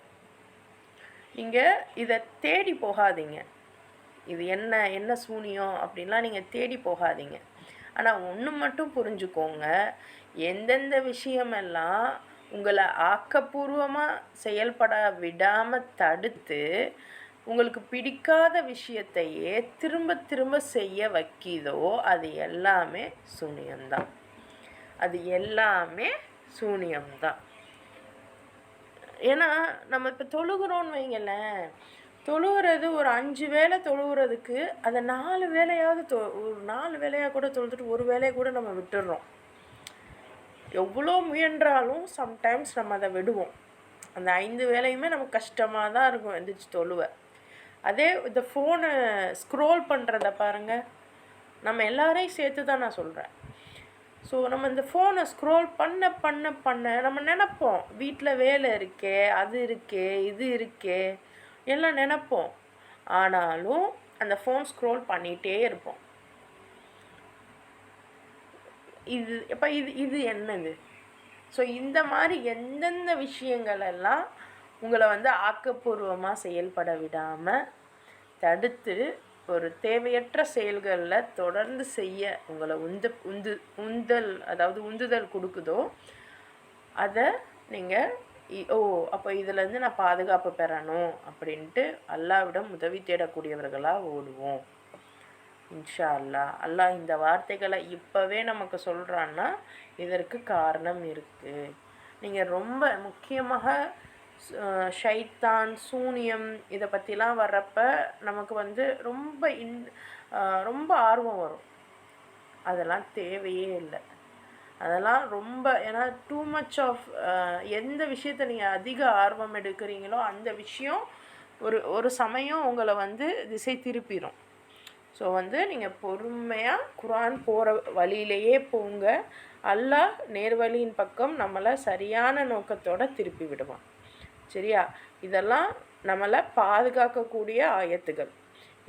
நீங்கள் இதை தேடி போகாதீங்க. இது என்ன சூனியம் அப்படின்லாம் நீங்கள் தேடி போகாதீங்க. ஆனால் ஒன்று மட்டும் புரிஞ்சுக்கோங்க, எந்தெந்த விஷயமெல்லாம் உங்களை ஆக்கப்பூர்வமாக செயல்பட விடாமல் தடுத்து உங்களுக்கு பிடிக்காத விஷயத்தையே திரும்ப திரும்ப செய்ய வைக்கிதோ அது எல்லாமே சூனியம்தான். அது எல்லாமே சூனியம்தான். ஏன்னா நம்ம இப்போ தொழுகிறோன்னு வைங்களேன், தொழுகிறது ஒரு 5 வேளை தொழுகிறதுக்கு அதை 4 வேளையாவது ஒரு 4 வேளையாக கூட தொழுதுட்டு ஒரு வேலையை கூட நம்ம விட்டுடுறோம். எவ்வளோ முயன்றாலும் சம்டைம்ஸ் நம்ம அதை விடுவோம். அந்த 5 வேளையுமே நமக்கு கஷ்டமாக தான் இருக்கும் எந்திரிச்சு தொழுவை. அதே இந்த ஃபோனை ஸ்க்ரோல் பண்ணுறத பாருங்கள், நம்ம எல்லாரையும் சேர்த்து தான் நான் சொல்கிறேன். ஸோ நம்ம இந்த ஃபோனை ஸ்க்ரோல் பண்ண பண்ண பண்ண நம்ம நினைப்போம், வீட்டில் வேலை இருக்கே, அது இருக்கே, இது இருக்கே எல்லாம் நினைப்போம். ஆனாலும் அந்த ஃபோன் ஸ்க்ரோல் பண்ணிகிட்டே இருப்போம். இது என்னது? ஸோ இந்த மாதிரி எந்தெந்த விஷயங்களெல்லாம் உங்களை ஆக்கப்பூர்வமாக செயல்பட விடாமல் தடுத்து ஒரு தேவையற்ற செயல்களில் தொடர்ந்து செய்ய உங்களை உந்துதல் கொடுக்குதோ அதை நீங்கள் அப்போ இதிலேருந்து நான் பாதுகாப்பு பெறணும் அப்படின்ட்டு அல்லாஹ்விடம் உதவி தேடக்கூடியவர்களாக ஓடுவோம். இன்ஷா அல்லாஹ். அல்லாஹ் இந்த வார்த்தைகளை இப்போவே நமக்கு சொல்கிறான்னா இதற்கு காரணம் இருக்குது. நீங்கள் ரொம்ப முக்கியமாக ஷைத்தான், சூனியம் இதை பற்றிலாம் வர்றப்ப நமக்கு ரொம்ப ஆர்வம் வரும். அதெல்லாம் தேவையே இல்லை. அதெல்லாம் ரொம்ப, ஏன்னா டூ மச் ஆஃப் எந்த விஷயத்தை நீங்கள் அதிக ஆர்வம் எடுக்கிறீங்களோ அந்த விஷயம் ஒரு சமயம் உங்களை திசை திருப்பிடும். ஸோ நீங்கள் பொறுமையாக குர்ஆன் போகிற வழியிலேயே போங்க. அல்லாஹ் நேர்வழியின் பக்கம் நம்மளை சரியான நோக்கத்தோடு திருப்பி விடுவான். சரியா? இதெல்லாம் நம்மளை பாதுகாக்கக்கூடிய ஆயத்துகள்.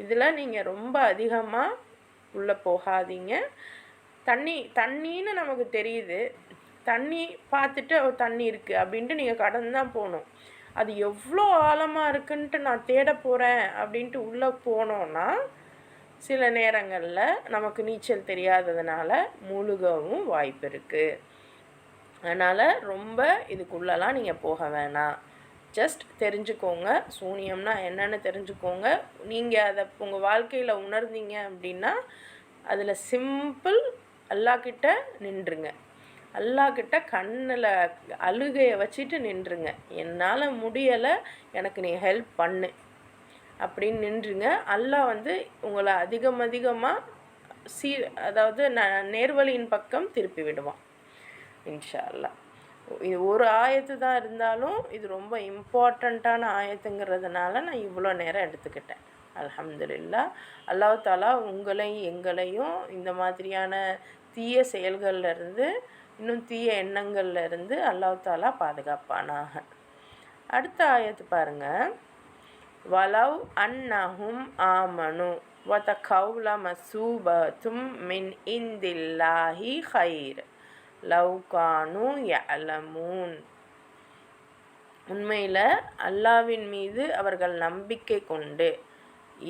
இதில் நீங்கள் ரொம்ப அதிகமாக உள்ளே போகாதீங்க. தண்ணின்னு நமக்கு தெரியுது, தண்ணி பார்த்துட்டு தண்ணி இருக்குது அப்படின்ட்டு நீங்கள் கடந்து தான் போகணும். அது எவ்வளோ ஆழமாக இருக்குன்ட்டு நான் தேட போகிறேன் அப்படின்ட்டு உள்ளே போனோன்னா சில நேரங்களில் நமக்கு நீச்சல் தெரியாததுனால முழுகவும் வாய்ப்பு இருக்குது. அதனால் ரொம்ப இதுக்குள்ளெல்லாம் நீங்கள் போக வேணாம். ஜஸ்ட் தெரிஞ்சுக்கோங்க, சூனியம்னா என்னென்னு தெரிஞ்சுக்கோங்க. நீங்கள் அதை உங்கள் வாழ்க்கையில் உணர்ந்தீங்க அப்படின்னா அதில் சிம்பிள் அல்லாஹ்கிட்ட நின்றுங்க. அல்லாஹ்கிட்ட கண்ணில் அழுகையை வச்சுட்டு நின்றுங்க. என்னால் முடியலை, எனக்கு நீ ஹெல்ப் பண்ணு அப்படின்னு நின்றுங்க. அல்லாஹ் வந்து உங்களை அதிகமாக அதாவது நேர்வழியின் பக்கம் திருப்பி விடுவான் இன்ஷா அல்லாஹ். இது ஒரு ஆயத்து தான் இருந்தாலும் இது ரொம்ப இம்பார்ட்டண்ட்டான ஆயத்துங்கிறதுனால நான் இவ்வளோ நேரம் எடுத்துக்கிட்டேன். அல்ஹம்துலில்லாஹ். அல்லாஹ் தாலா உங்களையும் எங்களையும் இந்த மாதிரியான தீய செயல்கள்லேருந்து இன்னும் தீய எண்ணங்கள்லேருந்து அல்லாஹ் தாலா பாதுகாப்பானாக. அடுத்த ஆயத்து பாருங்கள். வலவ் அன்னஹும் ஆமனு வதகௌல மசூபத்தும் மின் இந்தில்லாஹி ஹைர் லவ்கானு யஅலமூன். உண்மையில் அல்லாவின் மீது அவர்கள் நம்பிக்கை கொண்டு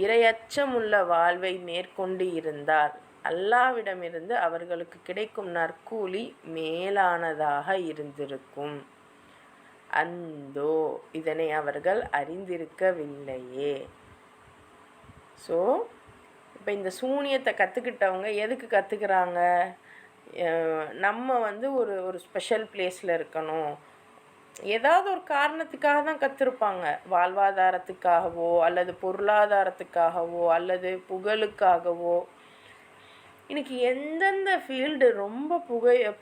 இரையச்சமுள்ள வாழ்வை மேற்கொண்டு இருந்தால் அல்லாவிடமிருந்து அவர்களுக்கு கிடைக்கும் நற்கூலி மேலானதாக இருந்திருக்கும். அந்தோ இதனை அவர்கள் அறிந்திருக்கவில்லையே. ஸோ இப்போ இந்த சூனியத்தை கற்றுக்கிட்டவங்க எதுக்கு கற்றுக்கிறாங்க? நம்ம வந்து ஒரு ஒரு ஸ்பெஷல் பிளேஸில் இருக்கணும், ஏதாவது ஒரு காரணத்துக்காக தான் கற்றுருப்பாங்க. வாழ்வாதாரத்துக்காகவோ அல்லது பொருளாதாரத்துக்காகவோ அல்லது புகழுக்காகவோ. இன்றைக்கி எந்தெந்த ஃபீல்டு ரொம்ப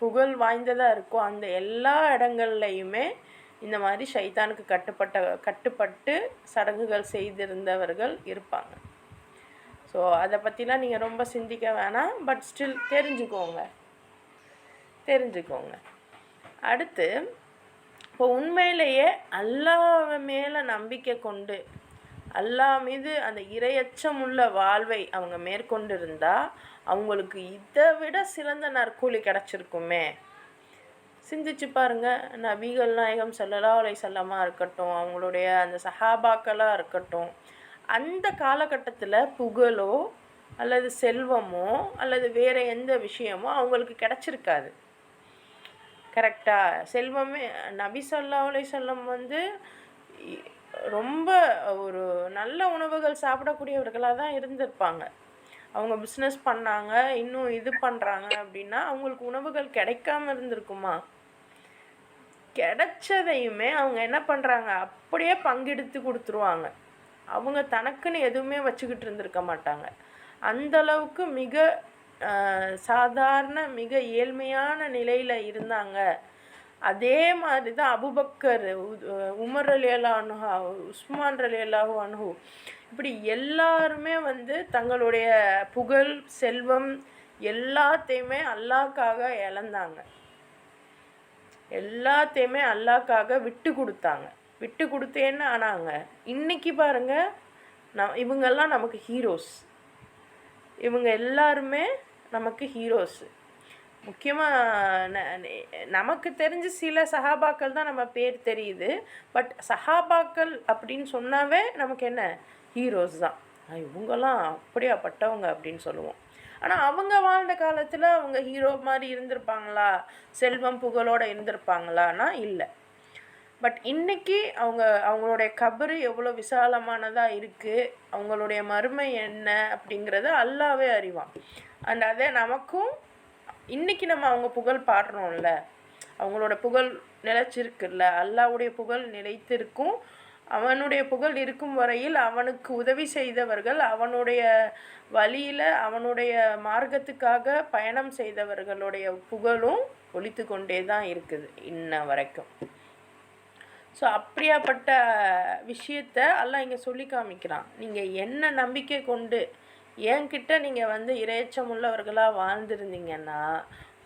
புகழ் வாய்ந்ததாக இருக்கோ அந்த எல்லா இடங்கள்லையுமே இந்த மாதிரி ஷைத்தானுக்கு கட்டுப்பட்டு சடங்குகள் செய்திருந்தவர்கள் இருப்பாங்க. ஸோ அதை பற்றிலாம் நீங்கள் ரொம்ப சிந்திக்க வேணாம். பட் ஸ்டில் தெரிஞ்சுக்கோங்க. அடுத்து இப்போ உண்மையிலேயே அல்லாஹ் மேலே நம்பிக்கை கொண்டு அல்லாஹ் மீது அந்த இரையச்சமுள்ள வாழ்வை அவங்க மேற்கொண்டு இருந்தால் அவங்களுக்கு இதை விட சிறந்த நற்கூலி கிடச்சிருக்குமே. சிந்திச்சு பாருங்கள். நபிகள் நாயகம் ஸல்லல்லாஹு அலைஹி வஸல்லம் இருக்கட்டும், அவங்களுடைய அந்த சஹாபாக்களாக இருக்கட்டும், அந்த காலகட்டத்தில் புகழோ அல்லது செல்வமோ அல்லது வேறு எந்த விஷயமோ அவங்களுக்கு கிடச்சிருக்காது. கரெக்டாக? செல்வமே நபி ஸல்லல்லாஹு அலைஹி வஸல்லம் வந்து ரொம்ப ஒரு நல்ல உணவுகள் சாப்பிடக்கூடியவர்களாக தான் இருந்திருப்பாங்க. அவங்க பிஸ்னஸ் பண்ணாங்க, இன்னும் இது பண்ணுறாங்க அப்படின்னா அவங்களுக்கு உணவுகள் கிடைக்காம இருந்திருக்குமா? கிடைச்சதையுமே அவங்க என்ன பண்ணுறாங்க, அப்படியே பங்கெடுத்து கொடுத்துருவாங்க. அவங்க தனக்குன்னு எதுவுமே வச்சுக்கிட்டு இருந்திருக்க மாட்டாங்க. அந்தளவுக்கு மிக சாதாரண மிக ஏழ்மையான நிலையில் இருந்தாங்க. அதே மாதிரி தான் அபூபக்கர், உமர் ரலியல்லாஹு அன்ஹு, உஸ்மான் ரலியல்லாஹு அன்ஹு, இப்படி எல்லாருமே வந்து தங்களுடைய புகழ் செல்வம் எல்லாத்தையுமே அல்லாஹ்க்காக இழந்தாங்க. எல்லாத்தையுமே அல்லாஹ்க்காக விட்டு கொடுத்தாங்க. விட்டு கொடுத்தேன்னு ஆனாங்க. இன்றைக்கி பாருங்கள், இவங்கெல்லாம் நமக்கு ஹீரோஸ். இவங்க எல்லாருமே நமக்கு ஹீரோஸு. முக்கியமாக நமக்கு தெரிஞ்ச சில சஹாபாக்கள் தான் நம்ம பேர் தெரியுது. பட் சஹாபாக்கள் அப்படின்னு சொன்னாவே நமக்கு என்ன, ஹீரோஸ் தான். இவங்கெல்லாம் அப்படியாப்பட்டவங்க அப்படின்னு சொல்லுவோம். ஆனால் அவங்க வாழ்ந்த காலத்தில் அவங்க ஹீரோ மாதிரி இருந்திருப்பாங்களா, செல்வம் புகழோடு இருந்திருப்பாங்களான்னா இல்லை. பட் இன்றைக்கி அவங்களுடைய கபரு எவ்வளோ விசாலமானதாக இருக்குது, அவங்களுடைய மறுமை என்ன அப்படிங்கிறத அல்லாவே அறிவான். அண்ட் அதே நமக்கும் இன்றைக்கி நம்ம அவங்க புகழ் பாடுறோம்ல, அவங்களோட புகழ் நிலைச்சிருக்குல்ல, அல்லாவுடைய புகழ் நிலைத்திருக்கும். அவனுடைய புகழ் இருக்கும் வரையில் அவனுக்கு உதவி செய்தவர்கள், அவனுடைய வழியில் அவனுடைய மார்க்கத்துக்காக பயணம் செய்தவர்களுடைய புகழும் ஒலித்து கொண்டே தான் இருக்குது இன்ன வரைக்கும். ஸோ அப்படியாப்பட்ட விஷயத்த அல்லாஹ் இங்கே சொல்லி காமிக்கிறான். நீங்கள் என்ன நம்பிக்கை கொண்டு என்கிட்ட நீங்கள் வந்து இரையச்சம் உள்ளவர்களாக வாழ்ந்துருந்தீங்கன்னா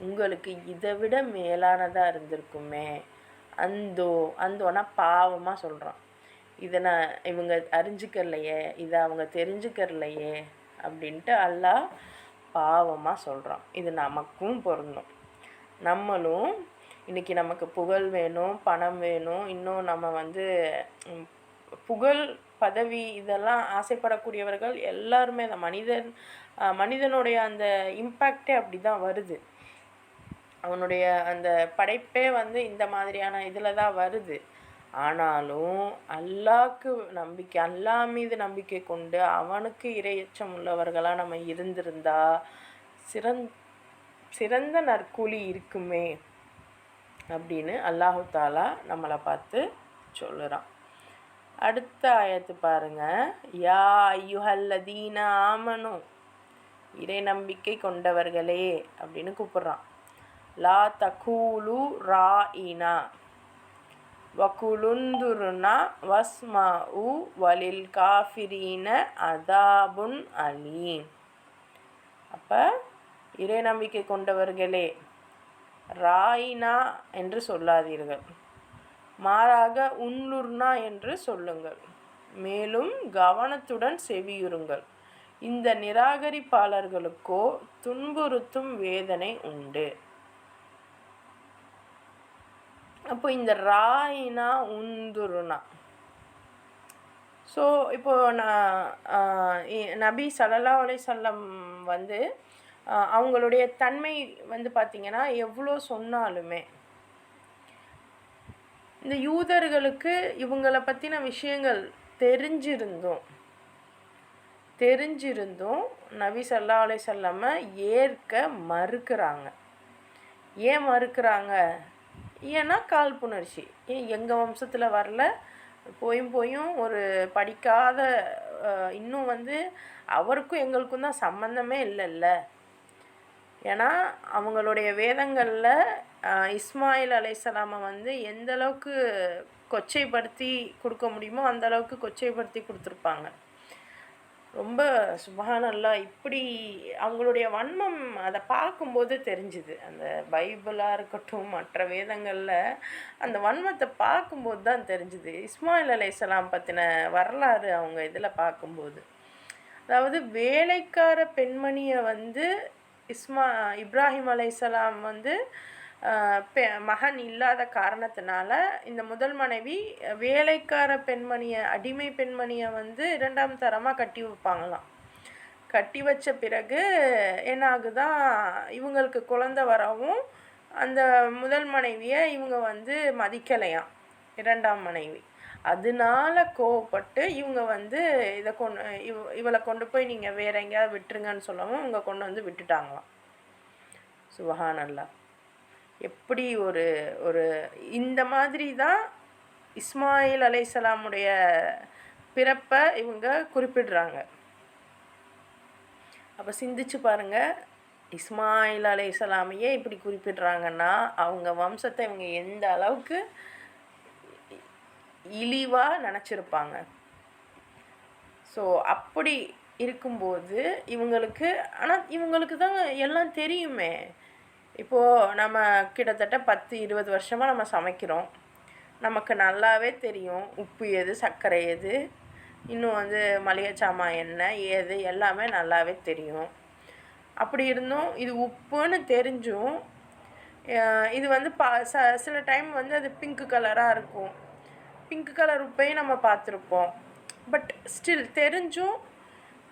உங்களுக்கு இதை விட மேலானதாக இருந்திருக்குமே. அந்தோன்னா பாவமாக சொல்கிறான். இதை இவங்க அறிஞ்சிக்கலையே, இதை அவங்க தெரிஞ்சுக்கலையே அப்படின்ட்டு அல்லாஹ் பாவமாக சொல்கிறான். இது நமக்கும் பொருந்தும். நம்மளும் இன்றைக்கி நமக்கு புகழ் வேணும், பணம் வேணும், இன்னும் நம்ம வந்து புகழ் பதவி இதெல்லாம் ஆசைப்படக்கூடியவர்கள் எல்லாருமே அந்த மனிதனுடைய அந்த இம்பேக்டே அப்படி தான் வருது. அவனுடைய அந்த படைப்பே வந்து இந்த மாதிரியான இதில் தான் வருது. ஆனாலும் அல்லாஹ்க்கு நம்பிக்கை, அல்லாஹ் மீது நம்பிக்கை கொண்டு அவனுக்கு இரையச்சம் உள்ளவர்களாக நம்ம இருந்திருந்தா சிறந்த நற்கூலி இருக்குமே அப்படின்னு அல்லாஹு தாலா நம்மளை பார்த்து சொல்லுறான். அடுத்த ஆயத்து பாருங்க. யா ஐயுஹல்லதீன ஆமனு, இறை நம்பிக்கை கொண்டவர்களே அப்படின்னு கூப்பிடுறான். லா தகூலு ராயினா வகுலுந்துருனா வஸ்மஉ வலில் காஃபிரீன அதாபுன் அலீம். அப்போ இறை நம்பிக்கை கொண்டவர்களே, ராயினா என்று சொல்லாதீர்கள், மாறாக உன்லுர்னா என்று சொல்லுங்கள். மேலும் கவனத்துடன் செவியுறுங்கள். இந்த நிராகரிப்பாளர்களுக்கோ துன்புறுத்தும் வேதனை உண்டு. அப்போ இந்த ராயினா உந்துருனா, ஸோ இப்போது நபி ஸல்லல்லாஹு அலைஹி வஸல்லம் வந்து அவங்களுடைய தன்மை வந்து பார்த்திங்கன்னா எவ்வளோ சொன்னாலுமே இந்த யூதர்களுக்கு இவங்களை பற்றின விஷயங்கள் தெரிஞ்சிருந்தும் நபி ஸல்லல்லாஹு அலைஹி வஸல்லம் ஏற்க மறுக்கிறாங்க. ஏன் மறுக்கிறாங்க? ஏன்னா காழ்ப்புணர்ச்சி. எங்கள் வம்சத்தில் வரல, போயும் ஒரு படிக்காத, இன்னும் வந்து அவருக்கும் எங்களுக்கும் தான் சம்மந்தமே இல்லைல்ல. ஏன்னா அவங்களுடைய வேதங்களில் இஸ்மாயில் அலைஹிஸ்ஸலாமை வந்து எந்த அளவுக்கு கொச்சைப்படுத்தி கொடுக்க முடியுமோ அந்த அளவுக்கு கொச்சைப்படுத்தி கொடுத்துருப்பாங்க. ரொம்ப சுப்ஹானல்லாஹ், இப்படி அவங்களுடைய வன்மம் அதை பார்க்கும்போது தெரிஞ்சுது. அந்த பைபிளாக இருக்கட்டும் மற்ற வேதங்களில் அந்த வன்மத்தை பார்க்கும்போது தான் தெரிஞ்சுது. இஸ்மாயில் அலைஹிஸ்ஸலாம் பற்றின வரலாறு அவங்க இதில் பார்க்கும்போது, அதாவது வேலைக்கார பெண்மணியை வந்து இப்ராஹிம் அலைஹிஸ்ஸலாம் வந்து மகன் இல்லாத காரணத்தினால இந்த முதல் மனைவி வேலைக்கார பெண்மணியை, அடிமை பெண்மணியை வந்து 2ஆம் தரமாக கட்டி வைப்பாங்களாம். கட்டி வச்ச பிறகு என்ன ஆகுதான், இவங்களுக்கு குழந்தை வரவும் அந்த முதல் மனைவியை இவங்க வந்து மதிக்கலையாம், 2ஆம் மனைவி. அதனால கோவப்பட்டு இவங்க வந்து இவளை கொண்டு போய் நீங்கள் வேற எங்கேயாவது விட்டுருங்கன்னு சொல்லவும் இவங்க கொண்டு வந்து விட்டுட்டாங்களாம். சுப்ஹானல்லாஹ், எப்படி ஒரு இந்த மாதிரி தான் இஸ்மாயில் அலைஹிஸ்ஸலாமுடைய பிறப்பை இவங்க குறிப்பிடுறாங்க. அப்போ சிந்திச்சு பாருங்கள், இஸ்மாயில் அலைஹிஸ்ஸலாமையே இப்படி குறிப்பிடுறாங்கன்னா அவங்க வம்சத்தை இவங்க எந்த அளவுக்கு இழிவாக நினச்சிருப்பாங்க. ஸோ அப்படி இருக்கும்போது இவங்களுக்கு தான் எல்லாம் தெரியுமே. இப்போது நம்ம கிட்டத்தட்ட 10-20 வருஷமாக நம்ம சமைக்கிறோம். நமக்கு நல்லாவே தெரியும் உப்பு எது, சர்க்கரை எது, இன்னும் வந்து மளிகை சாமான் என்ன ஏது எல்லாமே நல்லாவே தெரியும். அப்படி இருந்தும் இது உப்புன்னு தெரிஞ்சும் இது வந்து சில டைம் வந்து அது பிங்க் கலராக இருக்கும். பிங்க் கலர் உப்பையும் நம்ம பார்த்துருப்போம். பட் ஸ்டில் தெரிஞ்சும்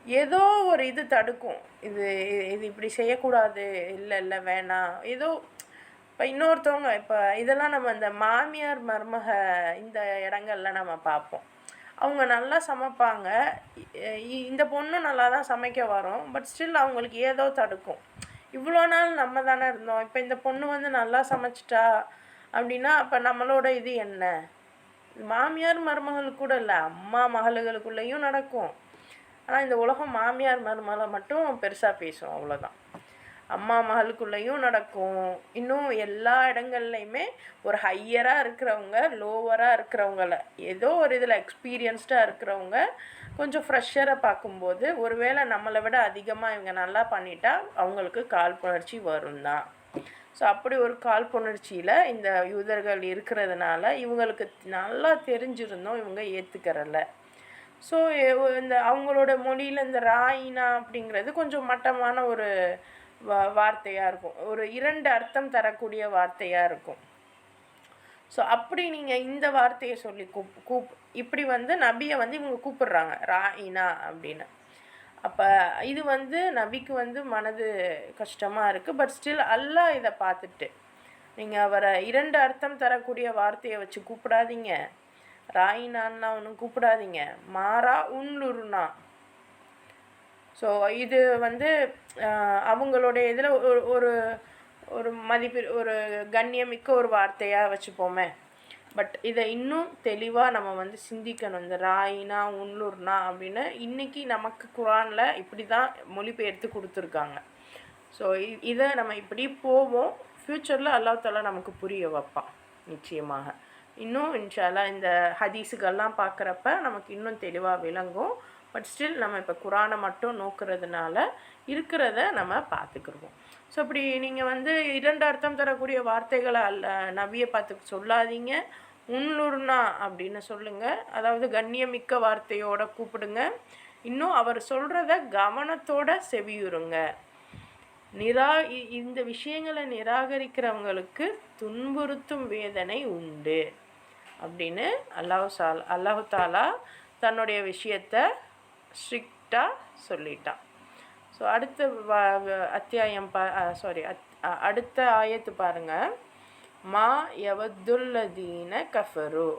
ஏதோ ஒரு இது தடுக்கும். இது இப்படி செய்யக்கூடாது, இல்லை வேணாம், ஏதோ. இப்போ இன்னொருத்தவங்க, இப்போ இதெல்லாம் நம்ம இந்த மாமியார் மருமக இந்த இடங்கள்ல நம்ம பார்ப்போம். அவங்க நல்லா சமைப்பாங்க, இந்த பொண்ணும் நல்லா தான் சமைக்க வரும். பட் ஸ்டில் அவங்களுக்கு ஏதோ தடுக்கும். இவ்வளோ நாள் நம்ம தானே இருந்தோம், இப்போ இந்த பொண்ணு வந்து நல்லா சமைச்சிட்டா அப்படின்னா அப்போ நம்மளோட இது என்ன? மாமியார் மருமகளுக்கு கூட இல்லை, அம்மா மகளுக்குள்ளேயும் நடக்கும். ஆனால் இந்த உலகம் மாமியார் மருமகளை மட்டும் பெருசாக பேசும், அவ்வளோதான். அம்மா மகளுக்குள்ளேயும் நடக்கும். இன்னும் எல்லா இடங்கள்லையுமே ஒரு ஹையராக இருக்கிறவங்க லோவராக இருக்கிறவங்கள, ஏதோ ஒரு இதில் எக்ஸ்பீரியன்ஸ்டாக இருக்கிறவங்க கொஞ்சம் ஃப்ரெஷ்ஷராக பார்க்கும்போது ஒருவேளை நம்மளை விட அதிகமாக இவங்க நல்லா பண்ணிட்டா அவங்களுக்கு காழ்ப்புணர்ச்சி வரும் தான். ஸோ அப்படி ஒரு காழ்ப்புணர்ச்சியில் இந்த யூதர்கள் இருக்கிறதுனால இவங்களுக்கு நல்லா தெரிஞ்சிருந்தோம், இவங்க ஏற்றுக்கிறல. ஸோ இந்த அவங்களோட மொழியில் இந்த ராயினா அப்படிங்கிறது கொஞ்சம் மட்டமான ஒரு வார்த்தையாக இருக்கும், ஒரு 2 அர்த்தம் தரக்கூடிய வார்த்தையாக இருக்கும். ஸோ அப்படி நீங்கள் இந்த வார்த்தையை சொல்லி இப்படி வந்து நபியை வந்து இவங்க கூப்பிடுறாங்க ராயினா அப்படின்னு. அப்போ இது வந்து நபிக்கு வந்து மனது கஷ்டமாக இருக்குது. பட் ஸ்டில் அல்லாஹ் இதை பார்த்துட்டு நீங்கள் அவரை 2 அர்த்தம் தரக்கூடிய வார்த்தையை வச்சு கூப்பிடாதீங்க, ராயினான்னா ஒன்றும் கூப்பிடாதீங்க, மாறா உன்லுருனா. ஸோ இது வந்து அவங்களுடைய இதில் ஒரு ஒரு ஒரு ஒரு கண்ணியமிக்க ஒரு வார்த்தையாக வச்சுப்போமே. பட் இதை இன்னும் தெளிவாக நம்ம வந்து சிந்திக்கணும். இந்த ராயினா உள்ளூர்னா அப்படின்னு இன்றைக்கி நமக்கு குரானில் இப்படி தான் மொழிபெயர்த்து கொடுத்துருக்காங்க. ஸோ இதை நம்ம இப்படி போவோம். ஃப்யூச்சரில் அல்லாஹ் தஆலா நமக்கு புரிய வைப்பான் நிச்சயமாக. இன்னும் இன்ஷா அல்லாஹ் இந்த ஹதீஸுகள்லாம் பார்க்குறப்ப நமக்கு இன்னும் தெளிவாக விளங்கும். பட் ஸ்டில் நம்ம இப்போ குரானை மட்டும் நோக்கிறதுனால இருக்கிறத நம்ம பார்த்துக்கிடுவோம். ஸோ இப்படி நீங்கள் வந்து 2 அர்த்தம் தரக்கூடிய வார்த்தைகளை நபியை பார்த்து சொல்லாதீங்க. உன்லுர்னா அப்படின்னு சொல்லுங்கள். அதாவது கண்ணியமிக்க வார்த்தையோடு கூப்பிடுங்க. இன்னும் அவர் சொல்கிறத கவனத்தோடு செவியுறுங்க. இந்த விஷயங்களை நிராகரிக்கிறவங்களுக்கு துன்புறுத்தும் வேதனை உண்டு அப்படின்னு அல்லாஹு தாலா தன்னுடைய விஷயத்தை ஸ்ட்ரிக்டாக சொல்லிட்டான். ஸோ அடுத்த ஆயத்து பாருங்கள். மா யவத்துல்லதீன கஃபரு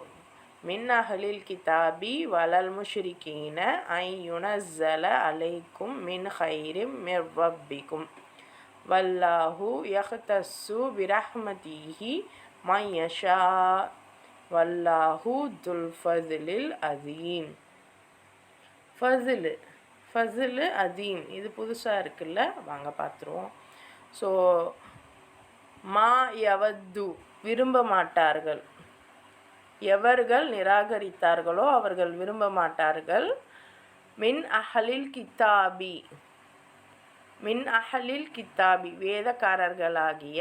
மின் அஹ்லில் கிதாபி வலல் முஷ்ரிகீன ஐ யுனஸ்ஸல அலைக்கும் மின் ஹைரிம் மிர் ரப்பிக்கும் வல்லாஹு யஹ்தஸ்ஸு பிரஹ்மதிஹி மை யஷா வல்லாஹு துல் ஃபஸ்லில் அதீம். ஃபஸ்லு அதீம் இது புதுசாக இருக்குல்ல, வாங்க பார்த்துருவோம். ஸோ மா யவது விரும்ப மாட்டார்கள், எவர்கள் நிராகரித்தார்களோ அவர்கள் விரும்ப மாட்டார்கள். மின் அஹலில் கித்தாபி வேதக்காரர்களாகிய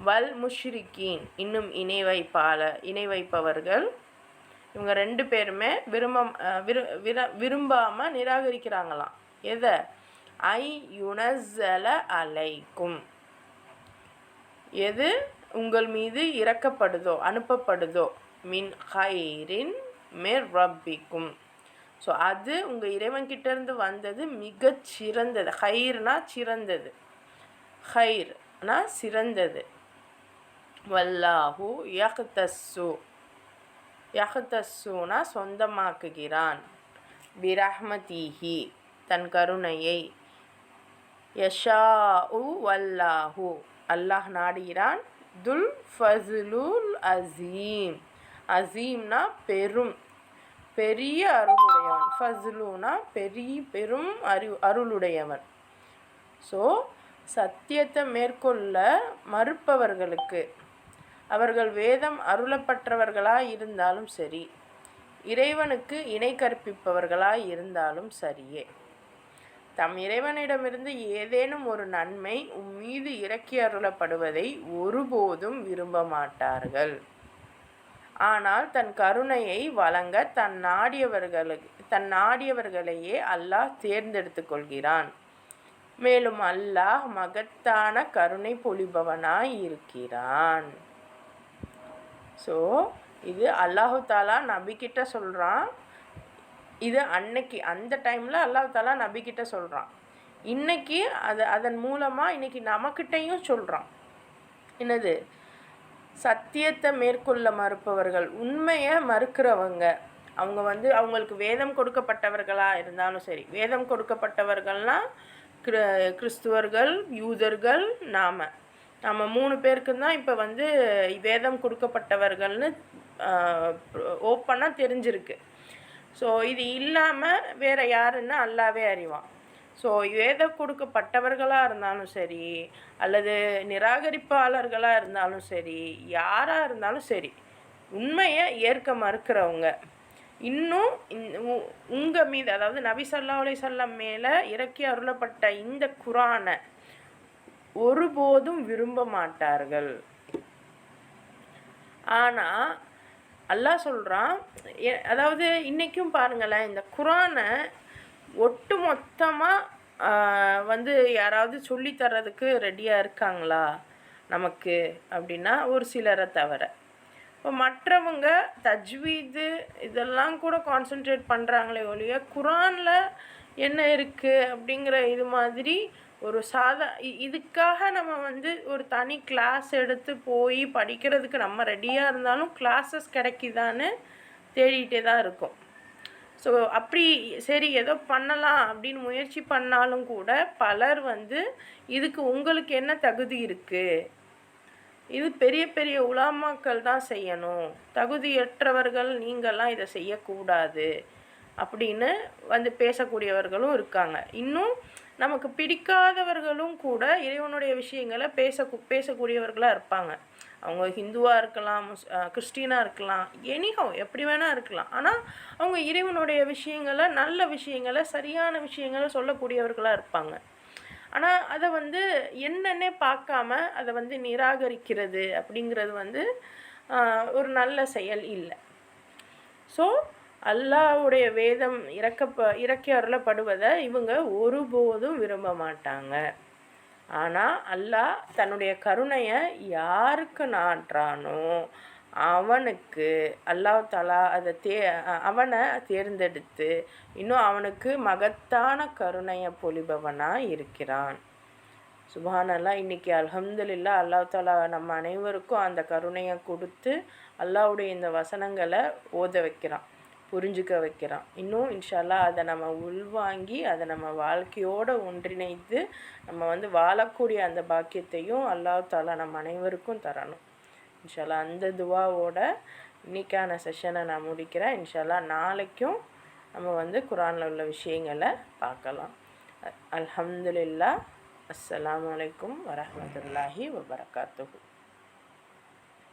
வல் முஷ்ரிகீன் இன்னும் இணை வைப்பவர்கள். இவங்க 2 பேருமே விரும்பாமல் நிராகரிக்கிறாங்களாம். எதை? ஐ யுனஸ்ஸல அலைக்கும், எது உங்கள் மீது இறக்கப்படுதோ அனுப்பப்படுதோ, மின் ஹைரின் மிர் ரப்பிக்கும், ஸோ அது உங்கள் இறைவன்கிட்டேருந்து வந்தது மிகச் சிறந்தது. ஹைர்னா சிறந்தது, ஹைர்னா சிறந்தது. வல்லாஹு யஹ்தஸ்ஸுனா சொந்தமாக்குகிறான், பிரஹ்மதிஹி தன் கருணையை, யஷாஉ வல்லாஹு அல்லாஹ் நாடுகிறான், துல் ஃபஸ்லுல் அசீம், அசீம்னா பெரிய அருளுடையவன், ஃபஸ்லுனா பெரும் அருளுடையவன். ஸோ சத்தியத்தை மேற்கொள்ள மறுப்பவர்களுக்கு, அவர்கள் வேதம் அருளப்பட்டவர்களாக இருந்தாலும் சரி, இறைவனுக்கு இணை கற்பிப்பவர்களாக இருந்தாலும் சரியே, தம் இறைவனிடமிருந்து ஏதேனும் ஒரு நன்மை உம்மீது இறக்கி அருளப்படுவதை ஒருபோதும் விரும்ப மாட்டார்கள். ஆனால் தன் கருணையை வழங்க தன் நாடியவர்களையே அல்லாஹ் தேர்ந்தெடுத்து கொள்கிறான். மேலும் அல்லாஹ் மகத்தான கருணை பொழிபவனாய் இருக்கிறான். ஸோ இது அல்லாஹு தாலா நபிக்கிட்ட சொல்கிறான். இது அன்னைக்கு அந்த டைமில் அல்லாஹ் தாலா நபிக்கிட்ட சொல்கிறான். இன்றைக்கி அதன் மூலமாக இன்றைக்கி நமக்கிட்டையும் சொல்கிறான். என்னது? சத்தியத்தை மேற்கொள்ள மறுப்பவர்கள், உண்மையை மறுக்கிறவங்க, அவங்க வந்து அவங்களுக்கு வேதம் கொடுக்கப்பட்டவர்களாக இருந்தாலும் சரி, வேதம் கொடுக்கப்பட்டவர்கள்னால் கிறிஸ்துவர்கள், யூதர்கள், நம்ம 3 பேருக்கு தான் இப்போ வந்து வேதம் கொடுக்கப்பட்டவர்கள்னு ஓப்பனாக தெரிஞ்சிருக்கு. ஸோ இது இல்லாமல் வேறு யாருன்னு அல்லாவே அறிவான். ஸோ வேதம் கொடுக்கப்பட்டவர்களாக இருந்தாலும் சரி, அல்லது நிராகரிப்பாளர்களாக இருந்தாலும் சரி, யாராக இருந்தாலும் சரி, உண்மையை ஏற்க மறுக்கிறவங்க இன்னும் உங்கள் மீது, அதாவது நபி ஸல்லல்லாஹு அலைஹி வஸல்லம் மேலே இறக்கி அருளப்பட்ட இந்த குரானை ஒருபோதும் விரும்ப மாட்டார்கள். ஆனால் அல்லாஹ் சொல்கிறான், அதாவது இன்றைக்கும் பாருங்களேன், இந்த குரானை ஒட்டு மொத்தமாக வந்து யாராவது சொல்லித்தரதுக்கு ரெடியாக இருக்காங்களா நமக்கு அப்படின்னா ஒரு சிலரை தவிர. இப்போ மற்றவங்க தஜ்வீது இதெல்லாம் கூட கான்சென்ட்ரேட் பண்ணுறாங்களே ஒழிய, குரானில் என்ன இருக்குது அப்படிங்கிற இது மாதிரி ஒரு இதுக்காக நம்ம வந்து ஒரு தனி கிளாஸ் எடுத்து போய் படிக்கிறதுக்கு நம்ம ரெடியாக இருந்தாலும் கிளாஸஸ் கிடைக்குதான்னு தேடிகிட்டே தான் இருக்கோம். ஸோ அப்படி சரி ஏதோ பண்ணலாம் அப்படின்னு முயற்சி பண்ணாலும் கூட பலர் வந்து இதுக்கு உங்களுக்கு என்ன தகுதி இருக்குது, இது பெரிய பெரிய உலமாக்கள் தான் செய்யணும், தகுதியற்றவர்கள் நீங்கள்லாம் இதை செய்யக்கூடாது அப்படின்னு வந்து பேசக்கூடியவர்களும் இருக்காங்க. இன்னும் நமக்கு பிடிக்காதவர்களும் கூட இறைவனுடைய விஷயங்களை பேசக்கூடியவர்களாக இருப்பாங்க. அவங்க ஹிந்துவாக இருக்கலாம், கிறிஸ்டினாக இருக்கலாம், எனிஹோ எப்படி வேணால் இருக்கலாம். ஆனால் அவங்க இறைவனுடைய விஷயங்களை, நல்ல விஷயங்களை, சரியான விஷயங்களை சொல்லக்கூடியவர்களாக இருப்பாங்க. ஆனால் அதை வந்து என்னன்னே பார்க்காம அதை வந்து நிராகரிக்கிறது அப்படிங்கிறது வந்து ஒரு நல்ல செயல் இல்லை. ஸோ அல்லாஹ்வுடைய வேதம் இறக்கி அருளப்படுவதை இவங்க ஒருபோதும் விரும்ப மாட்டாங்க. ஆனால் அல்லாஹ் தன்னுடைய கருணையை யாருக்கு நாட்டுறானோ அவனுக்கு அல்லாஹ் தஆலா அவனை தேர்ந்தெடுத்து இன்னும் அவனுக்கு மகத்தான கருணையை பொழிபவனாக இருக்கிறான். சுப்ஹானல்லாஹ். இன்றைக்கி அல்ஹம்துலில்லாஹ் அல்லாஹ் தஆலா நம்ம அனைவருக்கும் அந்த கருணையை கொடுத்து அல்லாஹ்வுடைய இந்த வசனங்களை ஓத வைக்கிறான், புரிஞ்சுக்க வைக்கிறான். இன்னும் இன்ஷா அல்லாஹ் அதை நம்ம உள்வாங்கி அதை நம்ம வாழ்க்கையோடு ஒன்றிணைத்து நம்ம வந்து வாழக்கூடிய அந்த பாக்கியத்தையும் அல்லாஹ் தஆலா நம்ம அனைவருக்கும் தரணும். இன்ஷா அல்லாஹ் அந்த துவாவோட இன்றைக்கான செஷனை நான் முடிக்கிறேன். இன்ஷா அல்லாஹ் நாளைக்கும் நம்ம வந்து குர்ஆனில் உள்ள விஷயங்களை பார்க்கலாம். அல்ஹம்துலில்லாஹ். அஸ்ஸலாமு அலைக்கும் வரஹ்மத்துல்லாஹி வபரகாத்துஹு.